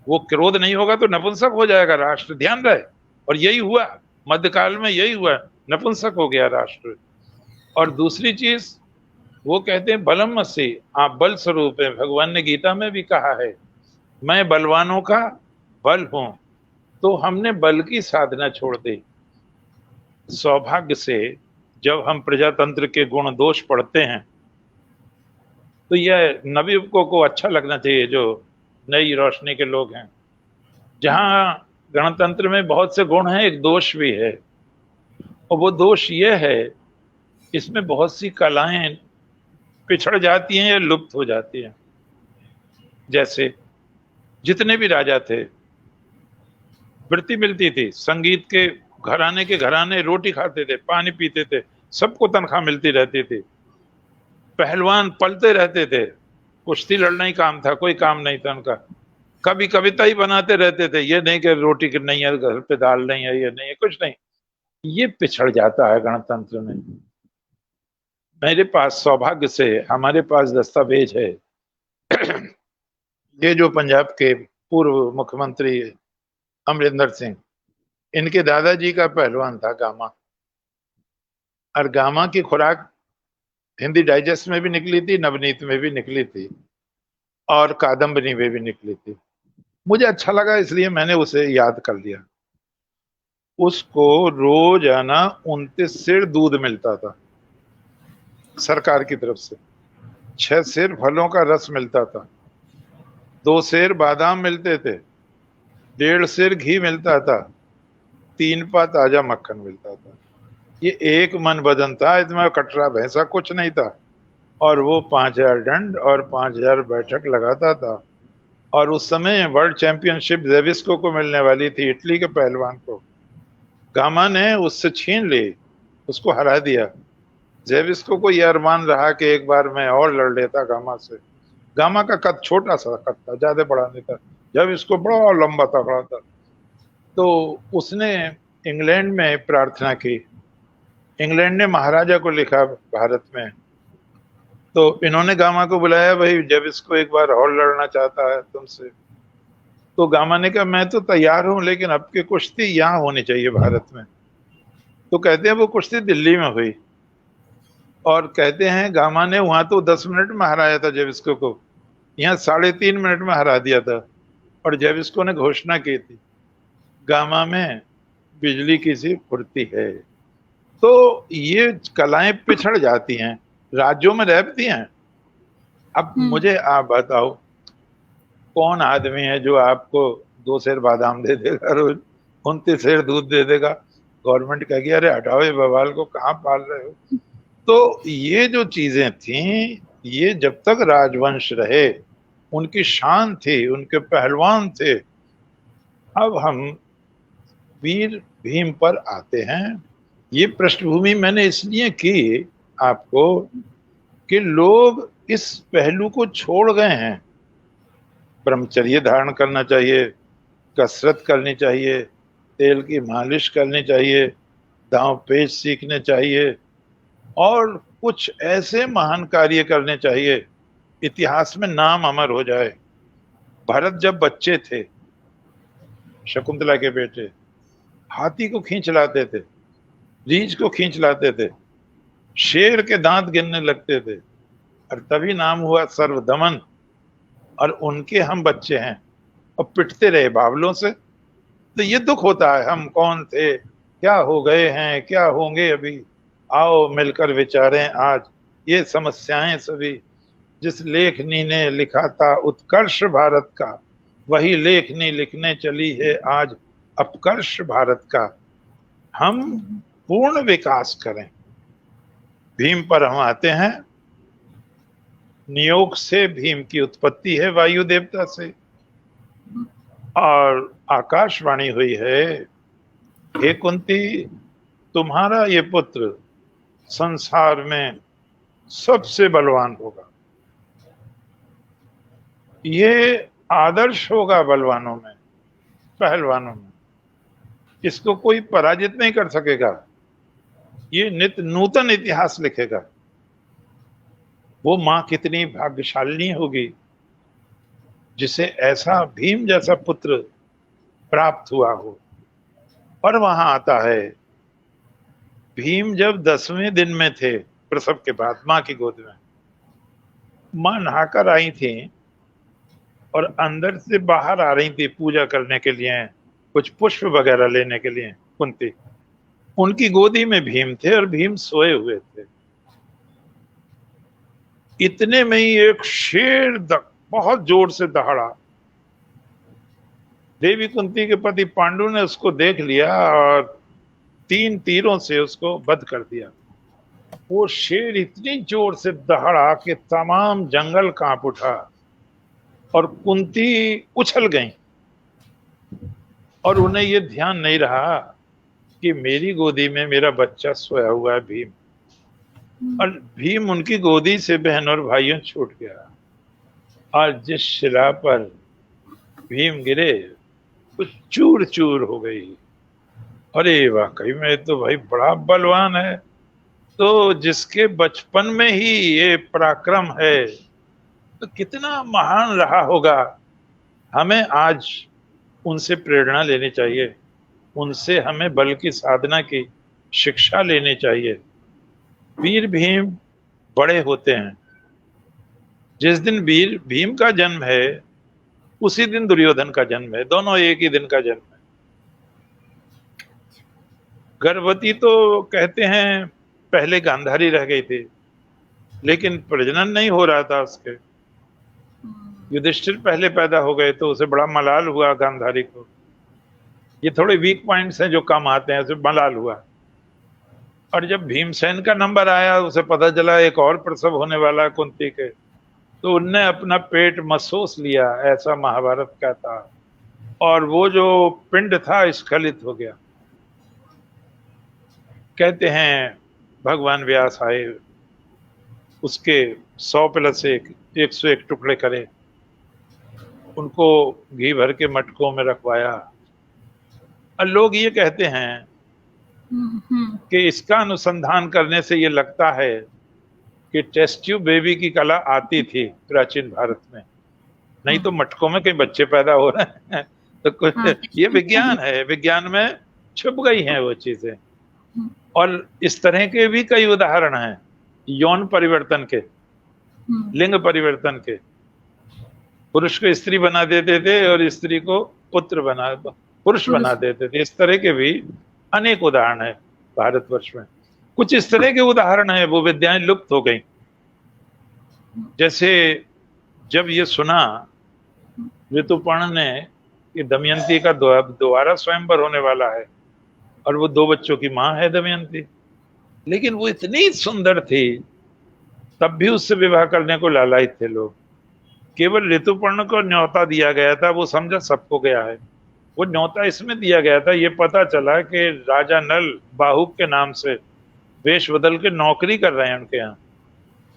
वो क्रोध नहीं होगा तो नपुंसक हो जाएगा राष्ट्र, ध्यान रहे। और यही हुआ, मध्यकाल में यही हुआ, नपुंसक हो गया राष्ट्र। और दूसरी चीज, वो कहते हैं बलम से, आप बल स्वरूप है। भगवान ने गीता में भी कहा है, मैं बलवानों का बल हूं। तो हमने बल की साधना छोड़ दी। सौभाग्य से जब हम प्रजातंत्र के गुण दोष पढ़ते हैं तो यह नवयुवकों को अच्छा लगना चाहिए, जो नई रोशनी के लोग हैं। जहां गणतंत्र में बहुत से गुण हैं, एक दोष भी है। और वो दोष ये है, इसमें बहुत सी कलाएं पिछड़ जाती हैं या लुप्त हो जाती हैं। जैसे जितने भी राजा थे, वृत्ति मिलती थी संगीत के घराने रोटी खाते थे, पानी पीते थे, सबको तनख्वाह मिलती रहती थी। पहलवान पलते रहते थे, कुश्ती लड़ना ही काम था, कोई काम नहीं था उनका। कभी कविता ही बनाते रहते थे, ये नहीं कि रोटी की नहीं है, घर पे दाल नहीं है, ये नहीं है, कुछ नहीं। ये पिछड़ जाता है गणतंत्र में। मेरे पास सौभाग्य से हमारे पास दस्तावेज है। ये जो पंजाब के पूर्व मुख्यमंत्री अमरिंदर सिंह, इनके दादाजी का पहलवान था गामा। और गामा की खुराक हिंदी डाइजेस्ट में भी निकली थी, नवनीत में भी निकली थी, और कादम्बरी में भी निकली थी। मुझे अच्छा लगा, इसलिए मैंने उसे याद कर लिया। उसको रोजाना 29 सेर दूध मिलता था सरकार की तरफ से, 6 सेर फलों का रस मिलता था, 2 सेर बादाम मिलते थे, 1.5 सेर घी मिलता था, 3 पा ताजा मक्खन मिलता था। ये एक मन बदन था, इसमें कटरा भैंसा कुछ नहीं था। और वो 5,000 दंड और 5,000 बैठक लगाता था। और उस समय वर्ल्ड चैंपियनशिप जेविस्को को मिलने वाली थी, इटली के पहलवान को। गामा ने उससे छीन ली, उसको हरा दिया। जेविस्को को यह अरमान रहा कि एक बार मैं और लड़ लेता गामा से। गामा का कद छोटा सा कद था, ज्यादा बड़ा नहीं था, जब इसको बड़ा लंबा तगड़ा था। तो उसने इंग्लैंड में प्रार्थना की। इंग्लैंड ने महाराजा को लिखा भारत में, तो इन्होंने गामा को बुलाया, भाई जब इसको एक बार और लड़ना चाहता है तुमसे। तो गामा ने कहा, मैं तो तैयार हूं, लेकिन अब की कुश्ती यहाँ होनी चाहिए भारत में। तो कहते हैं वो कुश्ती दिल्ली में हुई। और कहते हैं गामा ने वहां तो 10 मिनट में हराया था जेविस्को को, यहाँ 3.5 मिनट में हरा दिया था। और जेविस्को ने घोषणा की थी, गामा में बिजली की सी फुर्ती है। तो ये कलाएं पिछड़ जाती हैं, राज्यों में रहती हैं। अब मुझे आप बताओ, कौन आदमी है जो आपको 2 सेर बादाम दे देगा रोज, 29 सेर दूध दे देगा? गवर्नमेंट कहेगी अरे हटाओ ये बवाल को, कहाँ पाल रहे हो? तो ये जो चीजें थी, ये जब तक राजवंश रहे, उनकी शान थी, उनके पहलवान थे। अब हम वीर भीम पर आते हैं। ये पृष्ठभूमि मैंने इसलिए की आपको कि लोग इस पहलू को छोड़ गए हैं। ब्रह्मचर्य धारण करना चाहिए, कसरत करनी चाहिए, तेल की मालिश करनी चाहिए, दांव पेच सीखने चाहिए, और कुछ ऐसे महान कार्य करने चाहिए इतिहास में नाम अमर हो जाए। भरत जब बच्चे थे, शकुंतला के बेटे, हाथी को खींच लाते थे, रीछ को खींच लाते थे, शेर के दांत गिनने लगते थे, और तभी नाम हुआ सर्वदमन। और उनके हम बच्चे हैं और पिटते रहे बावलों से। तो ये दुख होता है, हम कौन थे, क्या हो गए हैं, क्या होंगे अभी। आओ मिलकर विचारें आज ये समस्याएं सभी। जिस लेखनी ने लिखा था उत्कर्ष भारत का, वही लेखनी लिखने चली है आज अपकर्ष भारत का। हम पूर्ण विकास करें। भीम पर हम आते हैं। नियोग से भीम की उत्पत्ति है, वायु देवता से। और आकाशवाणी हुई है, हे कुंती, तुम्हारा ये पुत्र संसार में सबसे बलवान होगा। ये आदर्श होगा बलवानों में, पहलवानों में। इसको कोई पराजित नहीं कर सकेगा। ये नित्य नूतन इतिहास लिखेगा। वो माँ कितनी भाग्यशालिनी होगी जिसे ऐसा भीम जैसा पुत्र प्राप्त हुआ हो। और वहां आता है, भीम जब 10वें दिन में थे प्रसव के बाद माँ की गोद में, माँ नहाकर आई थी और अंदर से बाहर आ रही थी पूजा करने के लिए, कुछ पुष्प वगैरह लेने के लिए। कुंती, उनकी गोदी में भीम थे और भीम सोए हुए थे। इतने में ही एक शेर बहुत जोर से दहाड़ा। देवी कुंती के पति पांडु ने उसको देख लिया और 3 तीरों से उसको वध कर दिया। वो शेर इतनी जोर से दहाड़ा कि तमाम जंगल कांप उठा और कुंती उछल गई। और उन्हें ये ध्यान नहीं रहा कि मेरी गोदी में मेरा बच्चा सोया हुआ है भीम। और भीम उनकी गोदी से बहन और भाइयों छूट गया। और जिस शिला पर भीम गिरे वो चूर चूर हो गई। अरे वाकई में तो भाई बड़ा बलवान है। तो जिसके बचपन में ही ये पराक्रम है तो कितना महान रहा होगा। हमें आज उनसे प्रेरणा लेनी चाहिए, उनसे हमें बल की साधना की शिक्षा लेनी चाहिए। वीर भीम बड़े होते हैं। जिस दिन वीर भीम का जन्म है उसी दिन दुर्योधन का जन्म है, दोनों एक ही दिन का जन्म है। गर्भवती तो कहते हैं पहले गांधारी रह गई थी, लेकिन प्रजनन नहीं हो रहा था उसके। युधिष्ठिर पहले पैदा हो गए तो उसे बड़ा मलाल हुआ गांधारी को। ये थोड़े वीक पॉइंट्स हैं जो कम आते हैं, उसे मलाल हुआ। और जब भीमसेन का नंबर आया, उसे पता चला एक और प्रसव होने वाला कुंती के, तो उनने अपना पेट महसूस लिया, ऐसा महाभारत का था। और वो जो पिंड था स्खलित हो गया। कहते हैं भगवान व्यास आए, उसके 100+1 101 टुकड़े करे, उनको घी भर के मटकों में रखवाया। और लोग ये कहते हैं कि इसका अनुसंधान करने से ये लगता है कि टेस्ट ट्यूब बेबी की कला आती थी प्राचीन भारत में, नहीं तो मटकों में कई बच्चे पैदा हो रहे हैं। तो कुछ ये विज्ञान है, विज्ञान में छुप गई हैं वो चीजें। और इस तरह के भी कई उदाहरण हैं यौन परिवर्तन के, लिंग परिवर्तन के। पुरुष को स्त्री बना देते थे और स्त्री को पुरुष बना देते थे। इस तरह के भी अनेक उदाहरण है भारतवर्ष में। कुछ इस तरह के उदाहरण है, वो विद्याएं लुप्त हो गई। जैसे जब ये सुना ऋतुपर्ण ने कि दमयंती का दोबारा स्वयंवर होने वाला है और वो 2 बच्चों की मां है दमयंती, लेकिन वो इतनी सुंदर थी तब भी उससे विवाह करने को लालायित थे लोग। केवल ऋतुपर्ण को न्योता दिया गया था, वो समझा सबको गया है। वो न्योता इसमें दिया गया था, ये पता चला कि राजा नल बाहुक के नाम से वेश बदल के नौकरी कर रहे हैं उनके यहाँ,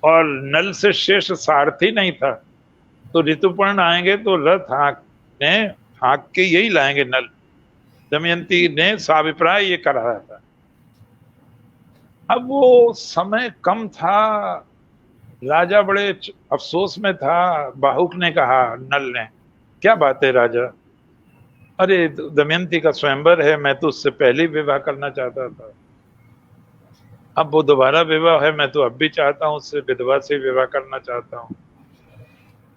और नल से शेष सारथी नहीं था। तो ऋतुपर्ण आएंगे तो रथ हाँक के यही लाएंगे नल। दमयंती ने साभिप्राय ये कराया था। अब वो समय कम था, राजा बड़े अफसोस में था। बाहुक ने कहा नल ने, क्या बात है राजा, अरे दमयंती का स्वयंवर है, मैं तो उससे पहले ही विवाह करना चाहता था। अब वो दोबारा विवाह है, मैं तो अब भी चाहता हूँ उससे विधवा से विवाह करना चाहता हूँ।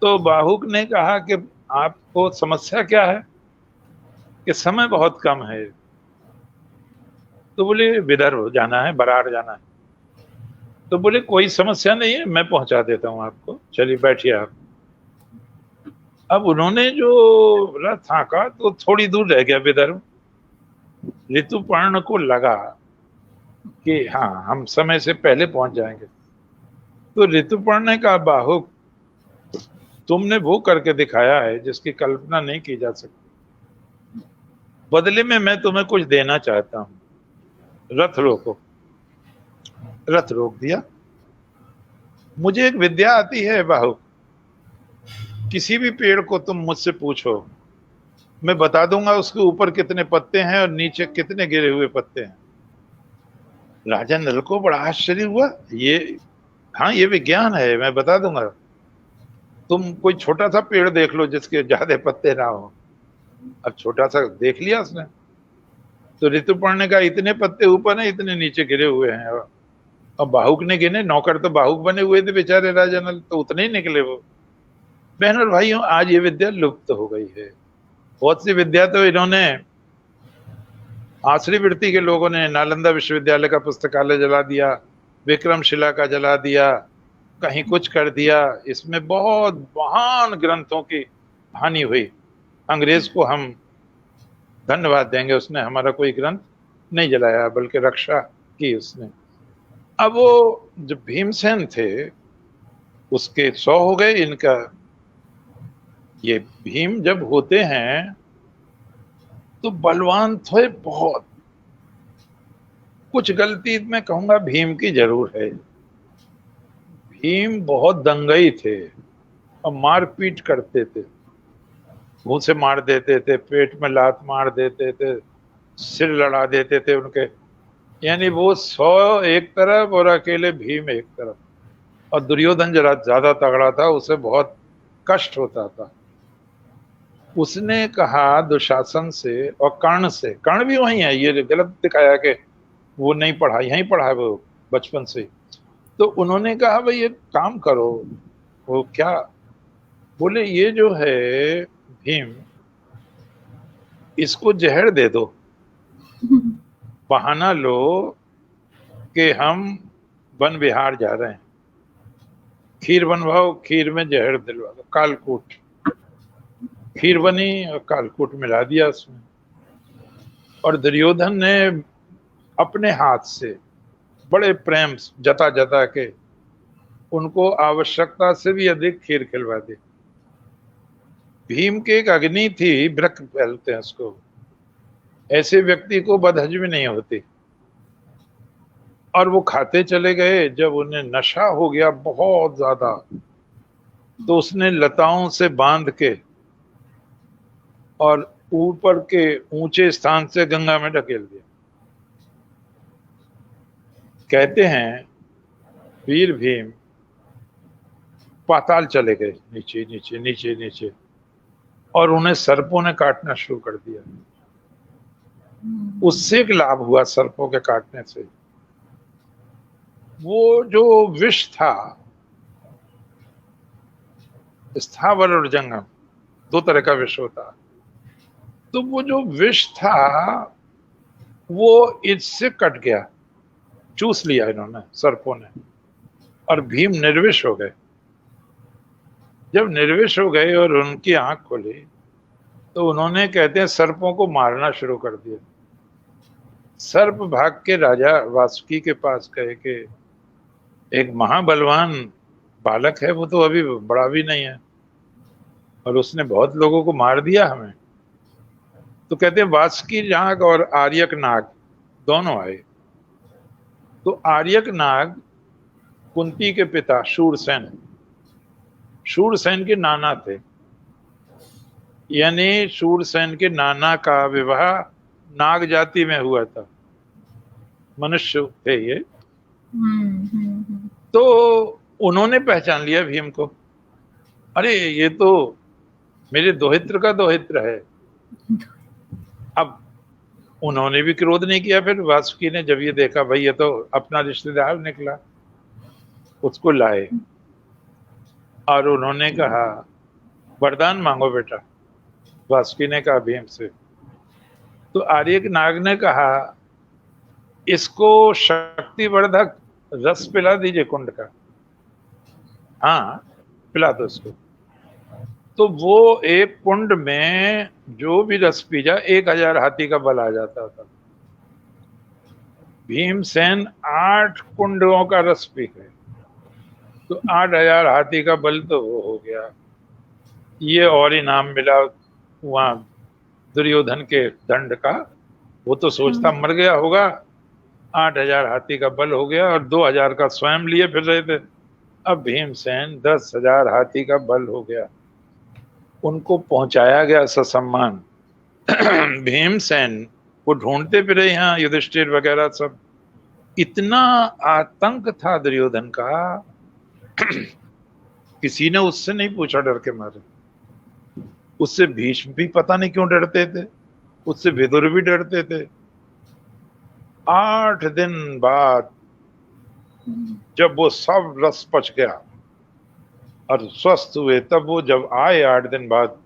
तो बाहुक ने कहा कि आपको समस्या क्या है, कि समय बहुत कम है। तो बोले विदर्भ जाना है, बरार जाना है। तो बोले कोई समस्या नहीं है, मैं पहुंचा देता हूं आपको, चलिए बैठिए आप। अब उन्होंने जो रथ हाँका तो थोड़ी दूर रह गया विदर्भ। ऋतुपर्ण को लगा कि हाँ हम समय से पहले पहुंच जाएंगे। तो ऋतुपर्ण ने कहा बाहुक, तुमने वो करके दिखाया है जिसकी कल्पना नहीं की जा सकती, बदले में मैं तुम्हें कुछ देना चाहता हूं, रथ रोको। रथ रोक दिया। मुझे एक विद्या आती है बाहुक, किसी भी पेड़ को तुम मुझसे पूछो, मैं बता दूंगा उसके ऊपर कितने पत्ते हैं और नीचे कितने गिरे हुए पत्ते हैं। राजा नल को बड़ा आश्चर्य हुआ। ये, हाँ ये विज्ञान है, मैं बता दूंगा। तुम कोई छोटा सा पेड़ देख लो जिसके ज्यादा पत्ते ना हो। अब छोटा सा देख लिया उसने, तो ऋतुपर्ण का इतने पत्ते ऊपर हैं, इतने नीचे गिरे हुए हैं। और बाहुक ने गिने, नौकर तो बाहुक बने हुए थे बेचारे राजा नल, तो उतने ही निकले वो। बहन और भाइयों, आज ये विद्या लुप्त हो गई है। बहुत सी विद्या तो इन्होंने, आसरी वृत्ति के लोगों ने नालंदा विश्वविद्यालय का पुस्तकालय जला दिया, विक्रमशिला का जला दिया, कहीं कुछ कर दिया। इसमें बहुत महान ग्रंथों की हानि हुई। अंग्रेज को हम धन्यवाद देंगे, उसने हमारा कोई ग्रंथ नहीं जलाया, बल्कि रक्षा की उसने। अब वो जो भीमसेन थे, उसके 100 हो गए। इनका, ये भीम जब होते हैं तो बलवान थे बहुत। कुछ गलती मैं कहूंगा भीम की जरूर है। भीम बहुत दंगई थे और मारपीट करते थे। मुंह से मार देते थे, पेट में लात मार देते थे, सिर लड़ा देते थे उनके। यानी वो 100 एक तरफ और अकेले भीम एक तरफ। और दुर्योधन जरा ज्यादा तगड़ा था, उसे बहुत कष्ट होता था। उसने कहा दुशासन से और कर्ण से, कर्ण भी वही है, ये गलत दिखाया कि वो नहीं पढ़ा, यहीं पढ़ा है वो बचपन से। तो उन्होंने कहा भाई एक काम करो। वो क्या बोले, ये जो है भीम, इसको जहर दे दो, बहाना लो कि हम वन विहार जा रहे हैं, खीर बनवाओ, खीर में जहर दिलवा दो, कालकूट। खीर बनी और कालकूट मिला दिया उसमें। और दुर्योधन ने अपने हाथ से बड़े प्रेम जता जता के उनको आवश्यकता से भी अधिक खीर खिलवा दी। भीम के एक अग्नि थी, ब्रक बोलते हैं उसको, ऐसे व्यक्ति को बदहजमी नहीं होती। और वो खाते चले गए। जब उन्हें नशा हो गया बहुत ज्यादा, तो उसने लताओं से बांध के और ऊपर के ऊंचे स्थान से गंगा में ढकेल दिया। कहते हैं वीर भीम पाताल चले गए, नीचे नीचे नीचे नीचे, और उन्हें सर्पों ने काटना शुरू कर दिया। उससे एक लाभ हुआ सर्पों के काटने से। वो जो विष था, स्थावर और जंगम, 2 तरह का विष होता। तो वो जो विष था वो इससे कट गया, चूस लिया इन्होंने, सर्पों ने, और भीम निर्विष हो गए। जब निर्विष हो गए और उनकी आंख खोली, तो उन्होंने, कहते हैं, सर्पों को मारना शुरू कर दिया। सर्प भाग के राजा वासुकी के पास गए कि एक महाबलवान बालक है, वो तो अभी बड़ा भी नहीं है और उसने बहुत लोगों को मार दिया हमें। तो कहते हैं वासुकी नाग और आर्यक नाग दोनों आए। तो आर्यक नाग कुंती के पिता शूरसेन, शूरसेन के नाना थे। यानी शूरसेन के नाना का विवाह नाग जाति में हुआ था, मनुष्य थे ये। तो उन्होंने पहचान लिया भीम को, अरे ये तो मेरे दोहित्र का दोहित्र है। अब उन्होंने भी क्रोध नहीं किया। फिर वासुकी ने जब ये देखा, भाई ये तो अपना रिश्तेदार निकला, उसको लाए और उन्होंने कहा वरदान मांगो बेटा। वासुकी ने कहा भीम से। तो आर्यक नाग ने कहा इसको शक्तिवर्धक रस पिला दीजिए कुंड का। हाँ, पिला दो इसको। तो वो एक कुंड में जो भी रस पी जाए 1000 हाथी का बल आ जाता था। भीमसेन 8 कुंडों का रस पी गए, तो 8000 हाथी का बल तो वो हो गया। ये और इनाम मिला वहां दुर्योधन के दंड का। वो तो सोचता मर गया होगा, 8000 हाथी का बल हो गया और 2000 का स्वयं लिए फिर रहे थे। अब भीमसेन 10,000 हाथी का बल हो गया। उनको पहुंचाया गया ससम्मान। भीमसेन को ढूंढते फिरे यहाँ युधिष्ठिर वगैरह सब, इतना आतंक था दुर्योधन का, किसी ने उससे नहीं पूछा डर के मारे। उससे भीष्म भी पता नहीं क्यों डरते थे, उससे विदुर भी डरते थे। 8 दिन बाद जब वो सब रस पच गया और स्वस्थ हुए, तब वो जब आए 8 दिन बाद,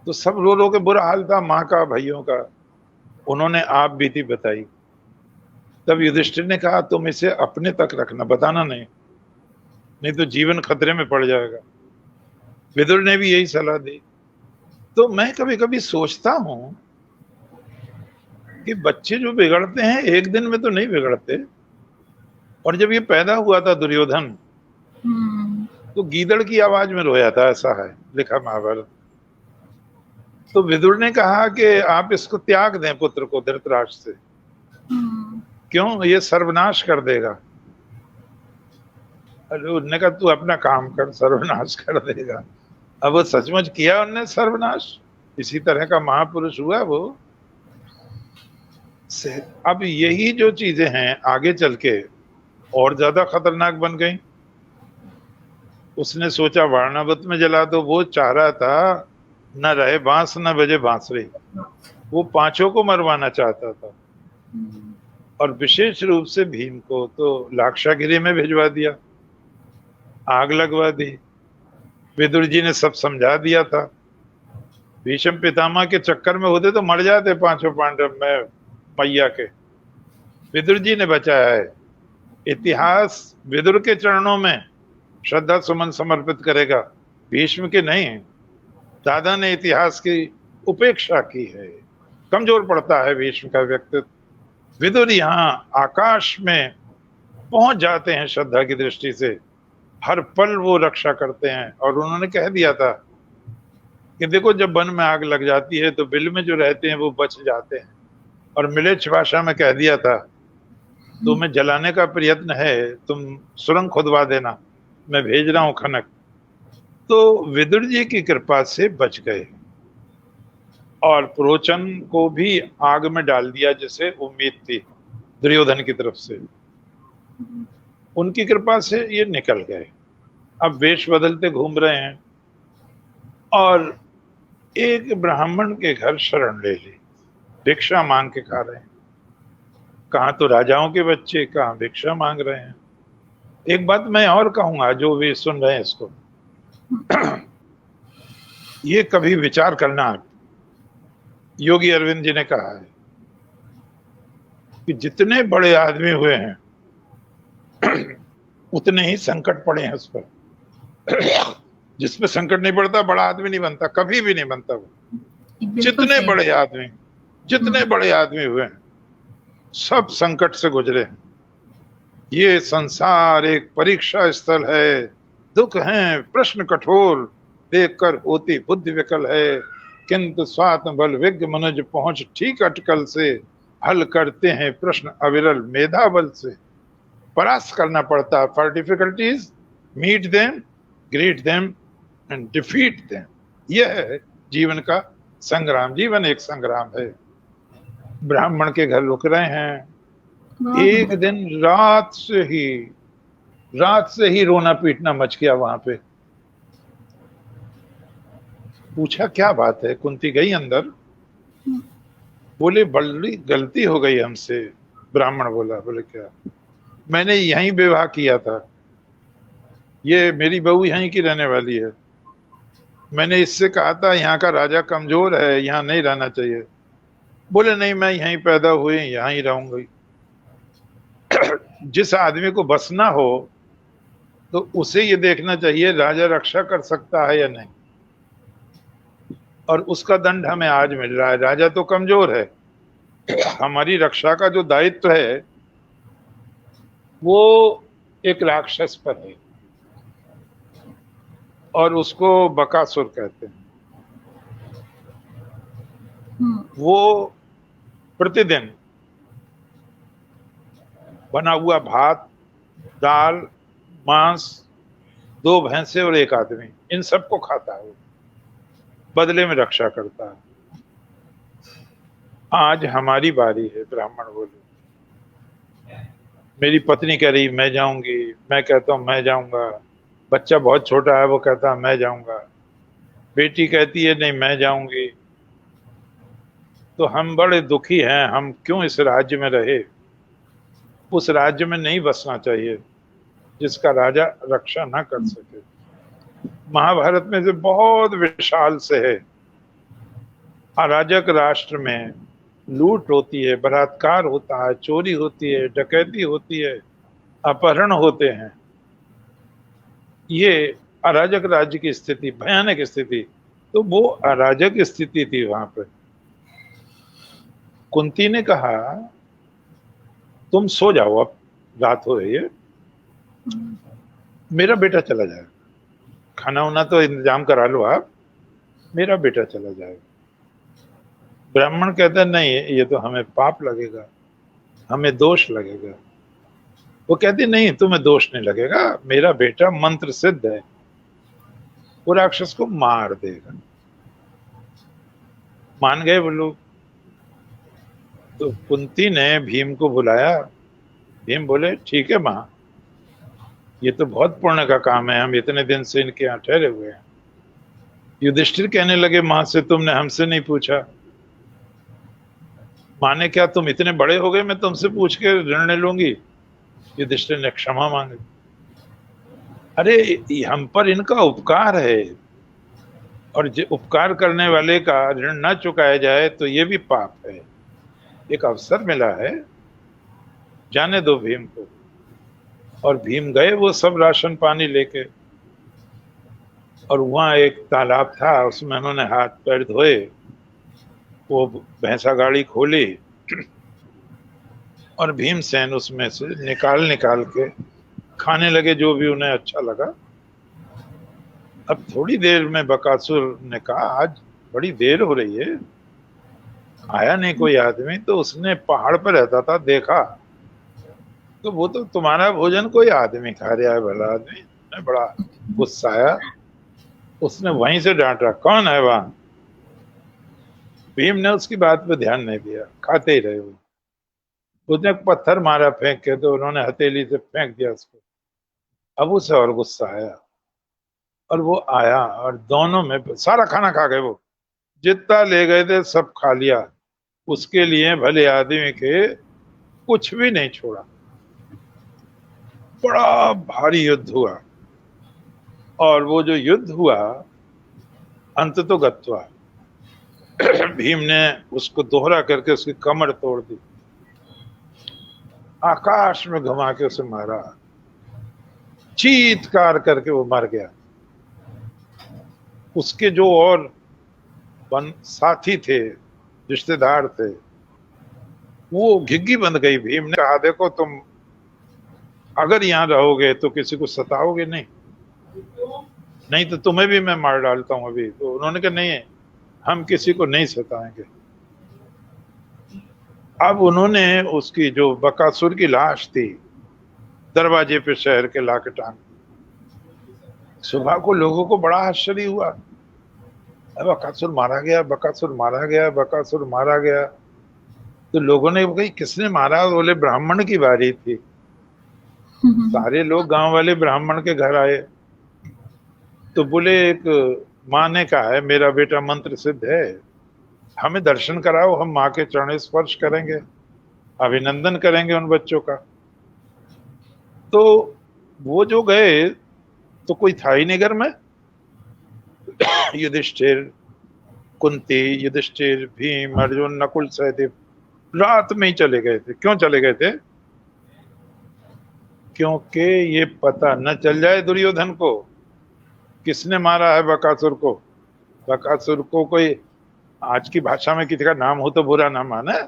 तो सब रो रो के बुरा हाल था, माँ का, भाइयों का। उन्होंने आप बीती बताई। तब युधिष्ठिर ने कहा तुम इसे अपने तक रखना, बताना नहीं, नहीं तो जीवन खतरे में पड़ जाएगा। विदुर ने भी यही सलाह दी। तो मैं कभी कभी सोचता हूं कि बच्चे जो बिगड़ते हैं एक दिन में तो नहीं बिगड़ते। और जब ये पैदा हुआ था दुर्योधन, तो गीदड़ की आवाज में रोया था, ऐसा है लिखा महाभारत। तो विदुर ने कहा कि आप इसको त्याग दें, पुत्र को, धृतराष्ट्र से। क्यों? ये सर्वनाश कर देगा। अरे उन्होंने कहा तू अपना काम कर, सर्वनाश कर देगा। अब वो सचमुच किया उनने सर्वनाश, इसी तरह का महापुरुष हुआ वो। अब यही जो चीजें हैं आगे चल के और ज्यादा खतरनाक बन गई। उसने सोचा वारणावत में जला दो, वो चाह रहा था न रहे बांस न बजे बांसुरी, वो पांचों को मरवाना चाहता था। और विशेष रूप से भीम को तो लाक्षागिरी में भिजवा दिया, आग लगवा दी। विदुर जी ने सब समझा दिया था। भीष्म पितामह के चक्कर में होते तो मर जाते पांचों पांडव में मैया के। विदुर जी ने बचाया है। इतिहास विदुर के चरणों में श्रद्धा सुमन समर्पित करेगा, भीष्म के नहीं। दादा ने इतिहास की उपेक्षा की है। कमजोर पड़ता है भीष्म का व्यक्तित्व। विदुर यहाँ आकाश में पहुंच जाते हैं श्रद्धा की दृष्टि से, हर पल वो रक्षा करते हैं। और उन्होंने कह दिया था कि देखो जब वन में आग लग जाती है तो बिल में जो रहते हैं वो बच जाते हैं। और मिलेच्छ भाषा में कह दिया था तुम्हें जलाने का प्रयत्न है, तुम सुरंग खुदवा देना, मैं भेज रहा हूं खनक। तो विदुर जी की कृपा से बच गए और प्रोचन को भी आग में डाल दिया जैसे उम्मीद थी दुर्योधन की तरफ से। उनकी कृपा से ये निकल गए। अब वेश बदलते घूम रहे हैं और एक ब्राह्मण के घर शरण ले ली, भिक्षा मांग के खा रहे हैं। कहाँ तो राजाओं के बच्चे, कहाँ भिक्षा मांग रहे हैं। एक बात मैं और कहूंगा जो भी सुन रहे हैं इसको, ये कभी विचार करना। योगी अरविंद जी ने कहा है कि जितने बड़े आदमी हुए हैं उतने ही संकट पड़े हैं उस पर। जिसमें संकट नहीं पड़ता बड़ा आदमी नहीं बनता, कभी भी नहीं बनता वो। जितने बड़े आदमी हुए हैं सब संकट से गुजरे हैं। ये संसार एक परीक्षा स्थल है, दुख हैं प्रश्न कठोर, देखकर होती बुद्धि विकल है, किंतु स्वात्म बल विज्ञ मनुज पहुंच ठीक अटकल से, हल करते हैं प्रश्न अविरल मेधा बल से। परास्त करना पड़ता है for difficulties, meet them, greet them and defeat them. यह है जीवन का संग्राम। जीवन एक संग्राम है। ब्राह्मण के घर रुक रहे हैं। एक दिन रात से ही रोना पीटना मच गया वहां पे। पूछा क्या बात है? कुंती गई अंदर, बोले बड़ी गलती हो गई हमसे। ब्राह्मण बोला, बोले क्या? मैंने यहीं विवाह किया था, ये मेरी बहू यहीं की रहने वाली है। मैंने इससे कहा था यहाँ का राजा कमजोर है, यहाँ नहीं रहना चाहिए। बोले नहीं, मैं यहीं पैदा हुई, यहाँ ही रहूंगी। जिस आदमी को बसना हो तो उसे ये देखना चाहिए राजा रक्षा कर सकता है या नहीं, और उसका दंड हमें आज मिल रहा है। राजा तो कमजोर है, हमारी रक्षा का जो दायित्व है वो एक राक्षस पर है, और उसको बकासुर कहते हैं। वो प्रतिदिन बना हुआ भात, दाल, मांस, 2 भैंसे और 1 आदमी, इन सबको खाता है, बदले में रक्षा करता है। आज हमारी बारी है, ब्राह्मण बोले। मेरी पत्नी कह रही मैं जाऊंगी, मैं कहता हूँ मैं जाऊंगा। बच्चा बहुत छोटा है, वो कहता है मैं जाऊंगा। बेटी कहती है नहीं मैं जाऊंगी। तो हम बड़े दुखी हैं, हम क्यों इस राज्य में रहे। उस राज्य में नहीं बसना चाहिए जिसका राजा रक्षा ना कर सके। महाभारत में से बहुत विशाल से है। अराजक राष्ट्र में लूट होती है, बलात्कार होता है, चोरी होती है, डकैती होती है, अपहरण होते हैं। ये अराजक राज्य की स्थिति, भयानक स्थिति। तो वो अराजक स्थिति थी वहां पर। कुंती ने कहा तुम सो जाओ, अब रात हो रही है, मेरा बेटा चला जाएगा, खाना वाना तो इंतजाम करा लो आप, मेरा बेटा चला जाएगा। ब्राह्मण कहता है नहीं, ये तो हमें पाप लगेगा, हमें दोष लगेगा। वो कहती नहीं, तुम्हें दोष नहीं लगेगा, मेरा बेटा मंत्र सिद्ध है, वो राक्षस को मार देगा। मान गए वो लोग। तो कुंती ने भीम को बुलाया। भीम बोले ठीक है माँ, ये तो बहुत पुण्य का काम है, हम इतने दिन से इनके यहाँ ठहरे हुए हैं। युधिष्ठिर कहने लगे माँ से तुमने हमसे नहीं पूछा। माँ ने क्या, तुम इतने बड़े हो गए मैं तुमसे पूछ के निर्णय लूंगी। युधिष्ठिर ने क्षमा मांगी। अरे हम पर इनका उपकार है, और उपकार करने वाले का ऋण न चुकाया जाए तो ये भी पाप है। एक अवसर मिला है, जाने दो भीम को। और भीम गए वो सब राशन पानी लेके, और वहां एक तालाब था, उसमें उन्होंने हाथ पैर धोए, वो भैंसा गाड़ी खोली, और भीमसेन उसमें से निकाल निकाल के खाने लगे जो भी उन्हें अच्छा लगा। अब थोड़ी देर में बकासुर ने कहा आज बड़ी देर हो रही है, आया नहीं कोई आदमी। तो उसने पहाड़ पर रहता था, देखा तो वो तो तुम्हारा भोजन कोई आदमी खा रहा है, भला आदमी। ने बड़ा गुस्सा आया, उसने वहीं से डांटा कौन है वहां। भीम ने उसकी बात पे ध्यान नहीं दिया, खाते ही रहे वो। उसने एक पत्थर मारा फेंक के, तो उन्होंने हथेली से फेंक दिया उसको। अब उसे और गुस्सा आया, और वो आया और दोनों में सारा खाना खा गए वो, जितना ले गए थे सब खा लिया। उसके लिए भले आदमी के कुछ भी नहीं छोड़ा। बड़ा भारी युद्ध हुआ, और वो जो युद्ध हुआ अंत तो गत्वा, भीम ने उसको दोहरा करके उसकी कमर तोड़ दी, आकाश में घुमा के उसे मारा, चीत्कार करके वो मर गया। उसके जो और साथी थे, रिश्तेदार थे, वो घिग्गी बंध गई। भीम ने कहा देखो तुम अगर यहाँ रहोगे तो किसी को सताओगे नहीं, नहीं तो तुम्हें भी मैं मार डालता हूं अभी। तो उन्होंने कहा नहीं, हम किसी को नहीं सताएंगे। अब उन्होंने उसकी जो बकासुर की लाश थी दरवाजे पे शहर के लाके टांग। सुबह को लोगों को बड़ा आश्चर्य हुआ, बकासुर मारा गया, बकासुर मारा गया, बकासुर मारा गया। तो लोगों ने कही किसने मारा, बोले ब्राह्मण की बारी थी। सारे लोग गांव वाले ब्राह्मण के घर आए, तो बोले एक माँ ने कहा है मेरा बेटा मंत्र सिद्ध है, हमें दर्शन कराओ, हम माँ के चरण स्पर्श करेंगे, अभिनंदन करेंगे उन बच्चों का। तो वो जो गए तो कोई था ही नहीं घर में। युधिष्ठिर, कुंती, युधिष्ठिर, भीम, अर्जुन, नकुल, सहदेव रात में ही चले गए थे। क्यों चले गए थे? क्योंकि ये पता न चल जाए दुर्योधन को किसने मारा है बकासुर को। बकासुर को कोई आज की भाषा में किसी का नाम हो तो बुरा ना माने,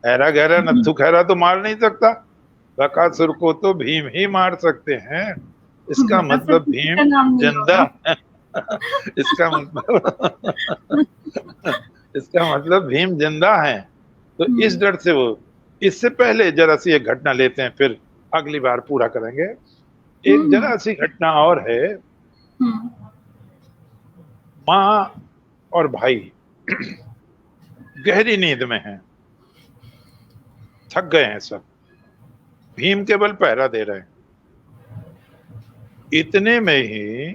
ऐरा गहरा नत्थु खैरा तो मार नहीं सकता, बकासुर को तो भीम ही मार सकते हैं। इसका मतलब भीम जिंदा इसका मतलब इसका मतलब भीम जिंदा है। तो इस डर से वो, इससे पहले जरा सी एक घटना लेते हैं, फिर अगली बार पूरा करेंगे। एक जरा सी घटना और है। माँ और भाई गहरी नींद में हैं, थक गए हैं सब, भीम केवल पहरा दे रहे हैं। इतने में ही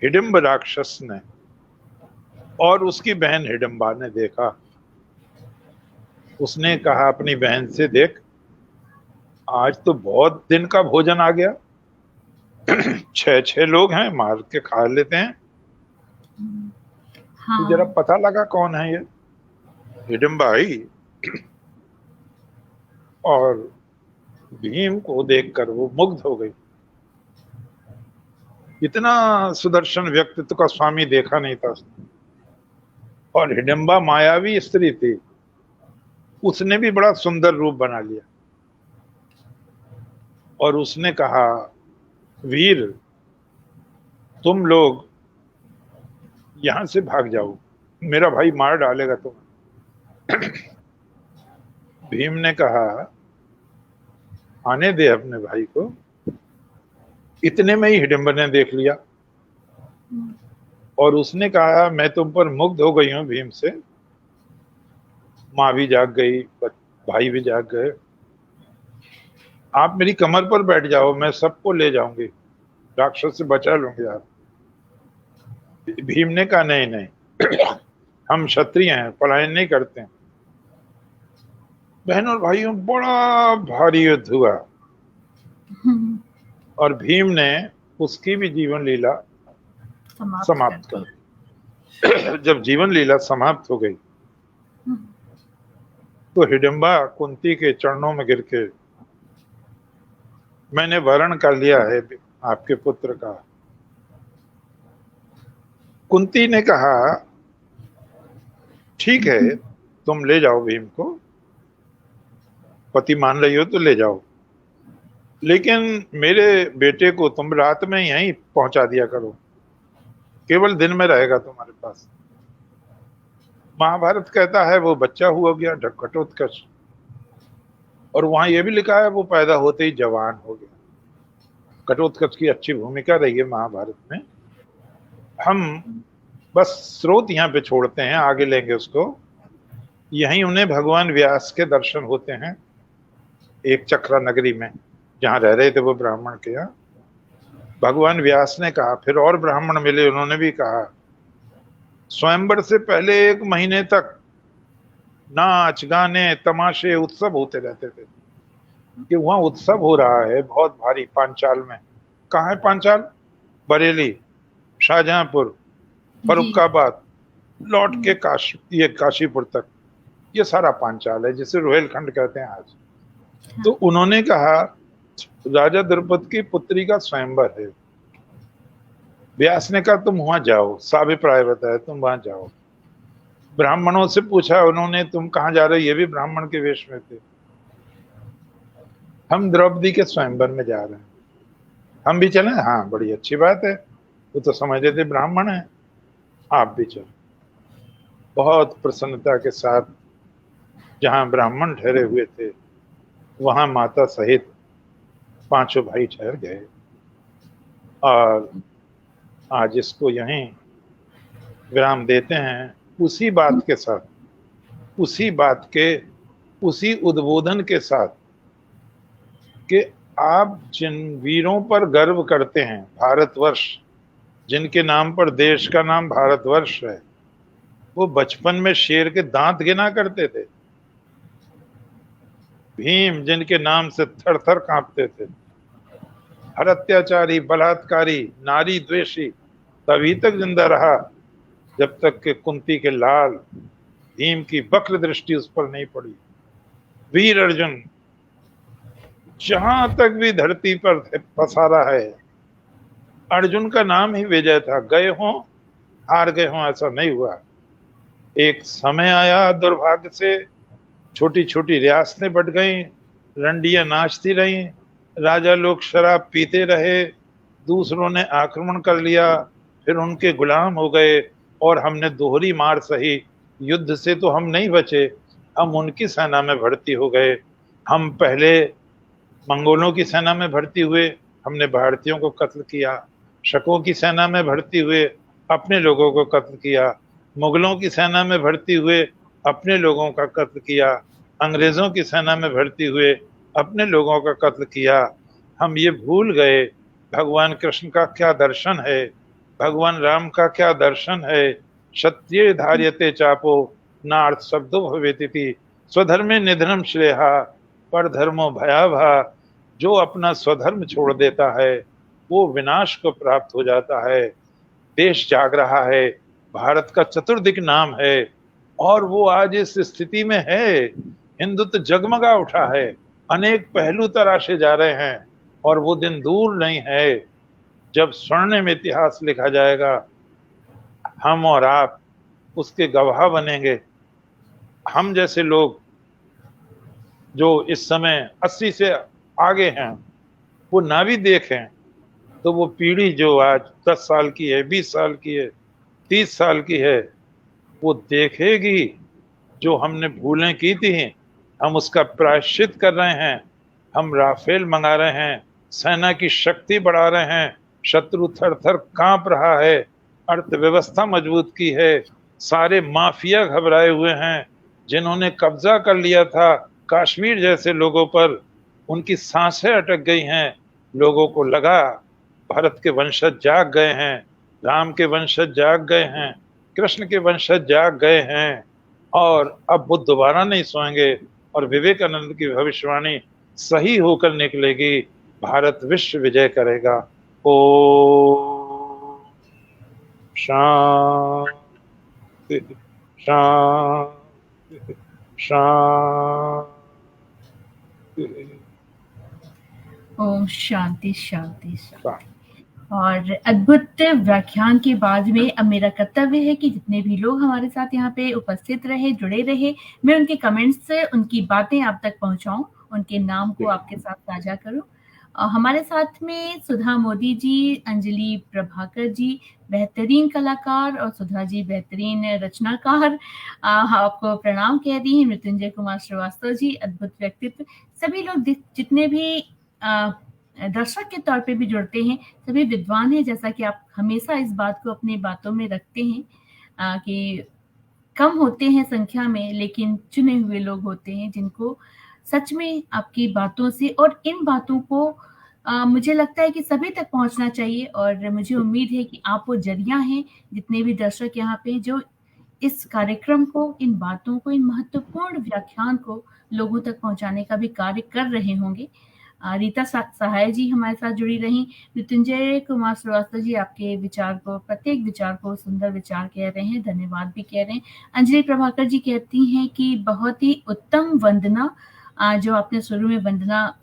हिडिंब राक्षस ने और उसकी बहन हिडिंबा ने देखा। उसने कहा अपनी बहन से, देख आज तो बहुत दिन का भोजन आ गया, 6 लोग हैं, मार के खा लेते हैं। तो जरा हाँ। पता लगा कौन है ये। हिडिंबा आई और भीम को देखकर वो मुग्ध हो गई। इतना सुदर्शन व्यक्तित्व का स्वामी देखा नहीं था उसने। और हिडिंबा मायावी स्त्री थी, उसने भी बड़ा सुंदर रूप बना लिया। और उसने कहा, वीर तुम लोग यहां से भाग जाओ, मेरा भाई मार डालेगा तुम्हें। भीम ने कहा, आने दे अपने भाई को। इतने में ही हिडिंबा ने देख लिया और उसने कहा, मैं तुम पर मुग्ध हो गई हूं भीम से। माँ भी जाग गई, भाई भी जाग गए। आप मेरी कमर पर बैठ जाओ, मैं सबको ले जाऊंगी, राक्षस से बचा लूंगी आप। भीम ने कहा, नहीं नहीं, हम क्षत्रिय हैं, पलायन नहीं करते हैं। बहनों और भाइयों, बड़ा भारी युद्ध हुआ और भीम ने उसकी भी जीवन लीला समाप्त कर दी। जब जीवन लीला समाप्त हो गई तो हिडिंबा कुंती के चरणों में गिर के, मैंने वरण कर लिया है आपके पुत्र का। कुंती ने कहा, ठीक है तुम ले जाओ भीम को, पति मान रही हो तो ले जाओ, लेकिन मेरे बेटे को तुम रात में यहीं पहुंचा दिया करो, केवल दिन में रहेगा तुम्हारे पास। महाभारत कहता है वो बच्चा हुआ गया घटोत्कच, और वहां ये भी लिखा है वो पैदा होते ही जवान हो गया। घटोत्कच की अच्छी भूमिका रही है महाभारत में। हम बस स्रोत यहाँ पे छोड़ते हैं, आगे लेंगे उसको। यहीं उन्हें भगवान व्यास के दर्शन होते हैं, एक चक्रा नगरी में जहाँ रह रहे थे वो ब्राह्मण के यहाँ। भगवान व्यास ने कहा, फिर और ब्राह्मण मिले, उन्होंने भी कहा, स्वयंवर से पहले 1 महीने तक नाच गाने तमाशे उत्सव होते रहते थे कि वहां उत्सव हो रहा है बहुत भारी पांचाल में। कहाँ है पांचाल? बरेली, शाहजहांपुर, फरुखाबाद, लौट के ये काशीपुर तक, ये सारा पांचाल है जिसे रोहेलखंड कहते हैं आज। तो उन्होंने कहा, राजा द्रुपद की पुत्री का स्वयंवर है। व्यास ने कहा, तुम वहां जाओ, साभिप्राय बताया, तुम वहां जाओ। ब्राह्मणों से पूछा उन्होंने, तुम कहाँ जा रहे हो? ये भी ब्राह्मण के वेश में थे। हम द्रौपदी के स्वयंवर में जा रहे हैं, हम भी चलें? हाँ, बड़ी अच्छी बात है, वो तो समझते थे ब्राह्मण है, आप भी चलो। बहुत प्रसन्नता के साथ जहाँ ब्राह्मण ठहरे हुए थे वहां माता सहित 5 भाई ठहर गए। और आज इसको यहीं विराम देते हैं, उसी बात के साथ, उसी उद्बोधन के साथ कि आप जिन वीरों पर गर्व करते हैं, भारतवर्ष, जिनके नाम पर देश का नाम भारतवर्ष है, वो बचपन में शेर के दांत गिना करते थे। भीम जिनके नाम से थर थर कांपते थे, हर अत्याचारी, बलात्कारी, नारी द्वेषी तभी तक जिंदा रहा जब तक कि कुंती के लाल भीम की वक्र दृष्टि उस पर नहीं पड़ी। वीर अर्जुन जहां तक भी धरती पर पसारा है, अर्जुन का नाम ही विजय था। गए हों हार गए हों ऐसा नहीं हुआ। एक समय आया दुर्भाग्य से, छोटी छोटी रियासतें बढ़ गईं, रंडियां नाचती रहीं, राजा लोग शराब पीते रहे, दूसरों ने आक्रमण कर लिया, फिर उनके गुलाम हो गए और हमने दोहरी मार सही। युद्ध से तो हम नहीं बचे, हम उनकी सेना में भर्ती हो गए। हम पहले मंगोलों की सेना में भर्ती हुए, हमने भारतीयों को कत्ल किया। शकों की सेना में भर्ती हुए, अपने लोगों को कत्ल किया। मुगलों की सेना में भर्ती हुए, अपने लोगों का कत्ल किया। अंग्रेजों की सेना में भर्ती हुए, अपने लोगों का कत्ल किया। हम ये भूल गए भगवान कृष्ण का क्या दर्शन है, भगवान राम का क्या दर्शन है। क्षत्रिय धार्यते चापो नार्थ शब्दो भवेतिति स्वधर्मे निधनम श्रेया पर धर्मो भयाभा। जो अपना स्वधर्म छोड़ देता है वो विनाश को प्राप्त हो जाता है। देश जाग रहा है, भारत का चतुर्दिक नाम है और वो आज इस स्थिति में है। हिंदुत्व जगमगा उठा है, अनेक पहलू तराशे जा रहे हैं और वो दिन दूर नहीं है जब स्वर्णिम इतिहास लिखा जाएगा। हम और आप उसके गवाह बनेंगे। हम जैसे लोग जो इस समय 80 से आगे हैं वो ना भी देखें तो वो पीढ़ी जो आज 10 साल की है, 20 साल की है, 30 साल की है, वो देखेगी जो हमने भूलें की थी। हम उसका प्रायश्चित कर रहे हैं। हम राफेल मंगा रहे हैं, सेना की शक्ति बढ़ा रहे हैं, शत्रु थर थर कांप रहा है, अर्थव्यवस्था मजबूत की है। सारे माफिया घबराए हुए हैं जिन्होंने कब्जा कर लिया था कश्मीर जैसे लोगों पर, उनकी सांसें अटक गई हैं। लोगों को लगा भारत के वंशज जाग गए हैं, राम के वंशज जाग गए हैं, कृष्ण के वंशज जाग गए हैं और अब वो दोबारा नहीं सोएंगे और विवेकानंद की भविष्यवाणी सही होकर निकलेगी। भारत विश्व विजय करेगा। ओ शांति शांति शांति। ओम शांति शांति शांति। और अद्भुत व्याख्यान के बाद में अब मेरा कर्तव्य है कि जितने भी लोग हमारे साथ यहाँ पे उपस्थित रहे, जुड़े रहे, मैं उनके कमेंट्स से उनकी बातें आप तक पहुंचाऊं, उनके नाम को आपके साथ साझा करूं। हमारे साथ में सुधा मोदी जी, अंजलि प्रभाकर जी बेहतरीन कलाकार और सुधा जी बेहतरीन रचनाकार, आपको प्रणाम कह दी है। मृत्युंजय कुमार श्रीवास्तव जी अद्भुत व्यक्तित्व। सभी लोग जितने भी दर्शक के तौर पे भी जुड़ते हैं सभी विद्वान हैं, जैसा कि आप हमेशा इस बात को अपनी बातों में रखते हैं कि कम होते हैं संख्या में लेकिन चुने हुए लोग होते हैं जिनको सच में आपकी बातों से और इन बातों को मुझे लगता है कि सभी तक पहुंचना चाहिए। और मुझे उम्मीद है कि आप वो जरिया हैं, जितने भी दर्शक यहाँ पे जो इस कार्यक्रम को, इन बातों को, इन महत्वपूर्ण व्याख्यान को लोगों तक पहुंचाने का भी कार्य कर रहे होंगे। रीता सहाय जी हमारे साथ जुड़ी रही। मृत्युंजय कुमार श्रीवास्तव जी आपके विचार को, प्रत्येक विचार को सुंदर विचार कह रहे हैं, धन्यवाद भी कह रहे हैं। अंजलि प्रभाकर जी कहती हैं कि बहुत ही उत्तम वंदना, जो आपने शुरू में वंदना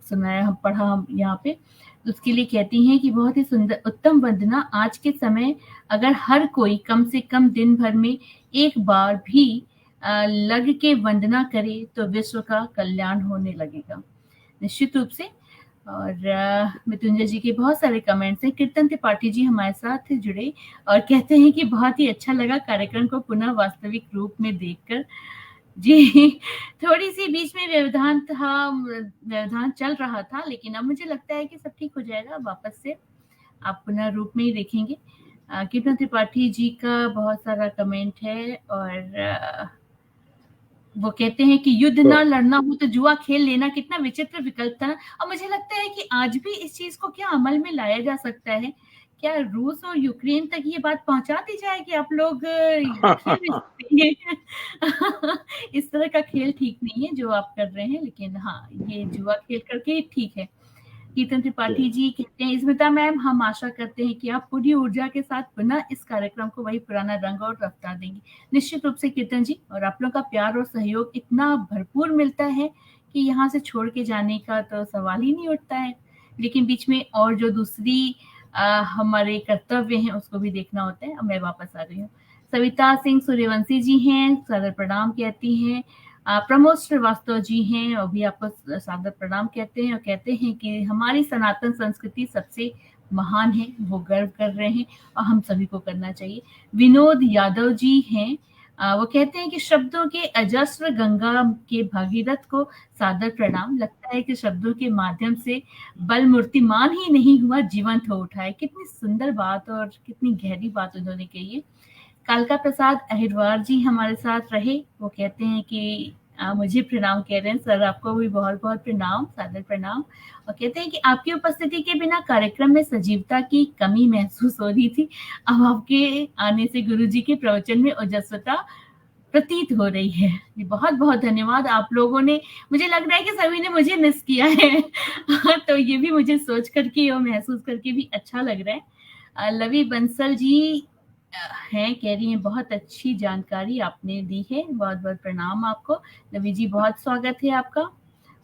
सुनाया, हम पढ़ा हम यहाँ पे, उसके लिए कहती हैं कि बहुत ही सुंदर उत्तम वंदना। आज के समय अगर हर कोई कम से कम दिन भर में एक बार भी लग के वंदना करे तो विश्व का कल्याण होने लगेगा निश्चित रूप से। और मृत्युंजय जी के बहुत सारे कमेंट्स हैं। कीर्तन त्रिपाठी जी हमारे साथ जुड़े और कहते हैं कि बहुत ही अच्छा लगा कार्यक्रम को पुनः वास्तविक रूप में देखकर। जी थोड़ी सी बीच में व्यवधान था, व्यवधान चल रहा था, लेकिन अब मुझे लगता है कि सब ठीक हो जाएगा, वापस से आप पुनः रूप में ही देखेंगे। कीर्तन त्रिपाठी जी का बहुत सारा कमेंट है और वो कहते हैं कि युद्ध ना लड़ना हो तो जुआ खेल लेना कितना विचित्र विकल्प था। और मुझे लगता है कि आज भी इस चीज को क्या अमल में लाया जा सकता है? क्या रूस और यूक्रेन तक ये बात पहुंचा दी जाए कि आप लोग खेल भी सकते हैं। इस तरह का खेल ठीक नहीं है जो आप कर रहे हैं, लेकिन हाँ, ये जुआ खेल करके ठीक है। कीर्तन त्रिपाठी जी कहते हैं, स्मिता मैम हम आशा करते हैं कि आप पूरी ऊर्जा के साथ पुनः इस कार्यक्रम को वही पुराना रंग और रफ्तार देंगी। निश्चित रूप से कीर्तन जी, और आप लोग का प्यार और सहयोग इतना भरपूर मिलता है कि यहाँ से छोड़ के जाने का तो सवाल ही नहीं उठता है। लेकिन बीच में और जो दूसरी हमारे कर्तव्य हैं उसको भी देखना होता है। अब मैं वापस आ रही हूँ। सविता सिंह सूर्यवंशी जी हैं, सादर प्रणाम कहती हैं। प्रमोद श्रीवास्तव जी हैं, और भी आपको सादर प्रणाम कहते हैं और कहते हैं कि हमारी सनातन संस्कृति सबसे महान है, वो गर्व कर रहे हैं और हम सभी को करना चाहिए। विनोद यादव जी हैं, वो कहते हैं कि शब्दों के अजस्र गंगा के भागीरथ को सादर प्रणाम। लगता है कि शब्दों के माध्यम से बल मूर्तिमान ही नहीं हुआ, जीवंत हो उठा है। कितनी सुंदर बात और कितनी गहरी बात उन्होंने कही है। कालका प्रसाद अहिरवार जी हमारे साथ रहे, वो कहते हैं कि मुझे प्रणाम कह रहे हैं सर, आपको भी बहुत बहुत प्रणाम, सादर प्रणाम। और कहते हैं कि आपकी उपस्थिति के बिना कार्यक्रम में सजीवता की कमी महसूस हो रही थी। अब आपके आने से गुरुजी के प्रवचन में ओजस्वता प्रतीत हो रही है। जी, बहुत बहुत धन्यवाद आप लोगों ने। मुझे लग रहा है कि सभी ने मुझे मिस किया है तो ये भी मुझे सोच करके और महसूस करके भी अच्छा लग रहा है। लवी बंसल जी हैं, कह रही हैं बहुत अच्छी जानकारी आपने दी है, बहुत बहुत प्रणाम आपको। लवी जी बहुत स्वागत है आपका।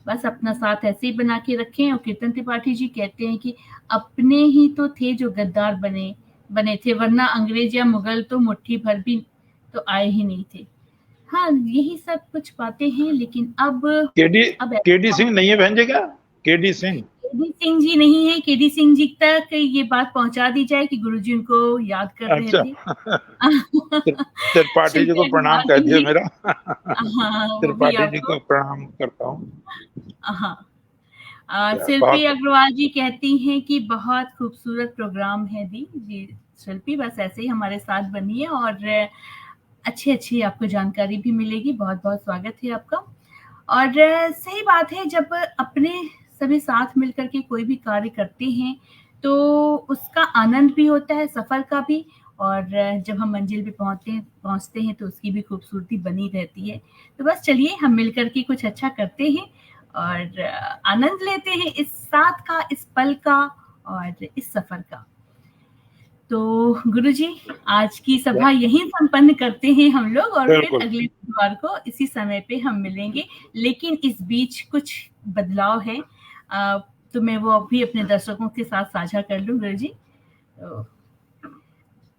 बस अपना साथ ऐसे ही बना के रखें। और कीर्तन त्रिपाठी जी कहते हैं कि अपने ही तो थे जो गद्दार बने बने थे, वरना अंग्रेज या मुगल तो मुट्ठी भर भी तो आए ही नहीं थे। हाँ, यही सब कुछ बातें हैं, लेकिन केडी अब केडी सिंह नहीं है बहन जी क्या? केडी सिंह केडी सिंह जी नहीं है। केडी सिंह जी तक ये बात पहुंचा दी जाए कि गुरुजी उनको याद कर रहे अच्छा। थे। त्रिपाठी जी शिल्पी को प्रणाम अग्रवाल कह जी दिया भी, मेरा। हाँ वो भी त्रिपाठी जी आपको, को प्रणाम करता हूँ। हाँ। शिल्पी बहुत अग्रवाल जी कहती हैं कि बहुत खूबसूरत प्रोग्राम है दी जी। शिल्पी बस ऐसे ही हमारे साथ बनिए और अच्छी अच्छी आपको जानकारी भी मिलेगी। बहुत बहुत स्वागत है आपका। और सही बात है, जब अपने सभी साथ मिलकर के कोई भी कार्य करते हैं तो उसका आनंद भी होता है, सफर का भी। और जब हम मंजिल पे पहुंचते हैं तो उसकी भी खूबसूरती बनी रहती है। तो बस चलिए हम मिलकर के कुछ अच्छा करते हैं और आनंद लेते हैं इस साथ का, इस पल का और इस सफर का। तो गुरुजी, आज की सभा यहीं संपन्न करते हैं हम लोग और फिर बिल्कुल। अगले बुधवार को इसी समय पे हम मिलेंगे। लेकिन इस बीच कुछ बदलाव है, तो मैं वो अभी अपने दर्शकों के साथ साझा कर लूं गुरुजी। तो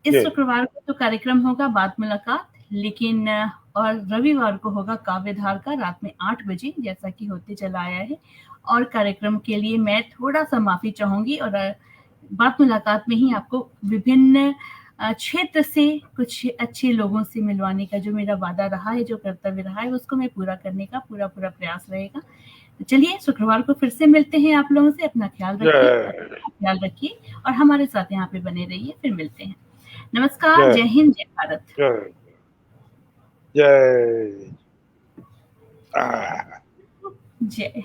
इस जी शुक्रवार को तो कार्यक्रम होगा बात मुलाकात, लेकिन और रविवार को होगा काव्यधार का रात में 8 बजे, जैसा कि होते चला आया है। और कार्यक्रम के लिए मैं थोड़ा सा माफी चाहूंगी और बात मुलाकात में ही आपको विभिन्न क्षेत्र से कुछ अच्छे लोगों से मिलवाने का जो मेरा वादा रहा है, जो कर्तव्य रहा है, उसको मैं पूरा करने का पूरा प्रयास रहेगा। तो चलिए शुक्रवार को फिर से मिलते हैं आप लोगों से। अपना ख्याल रखिए, जय ख्याल रखिए और हमारे साथ यहाँ पे बने रहिए। फिर मिलते हैं। नमस्कार, जय जय हिंद, जय भारत। जय जय। आ, जय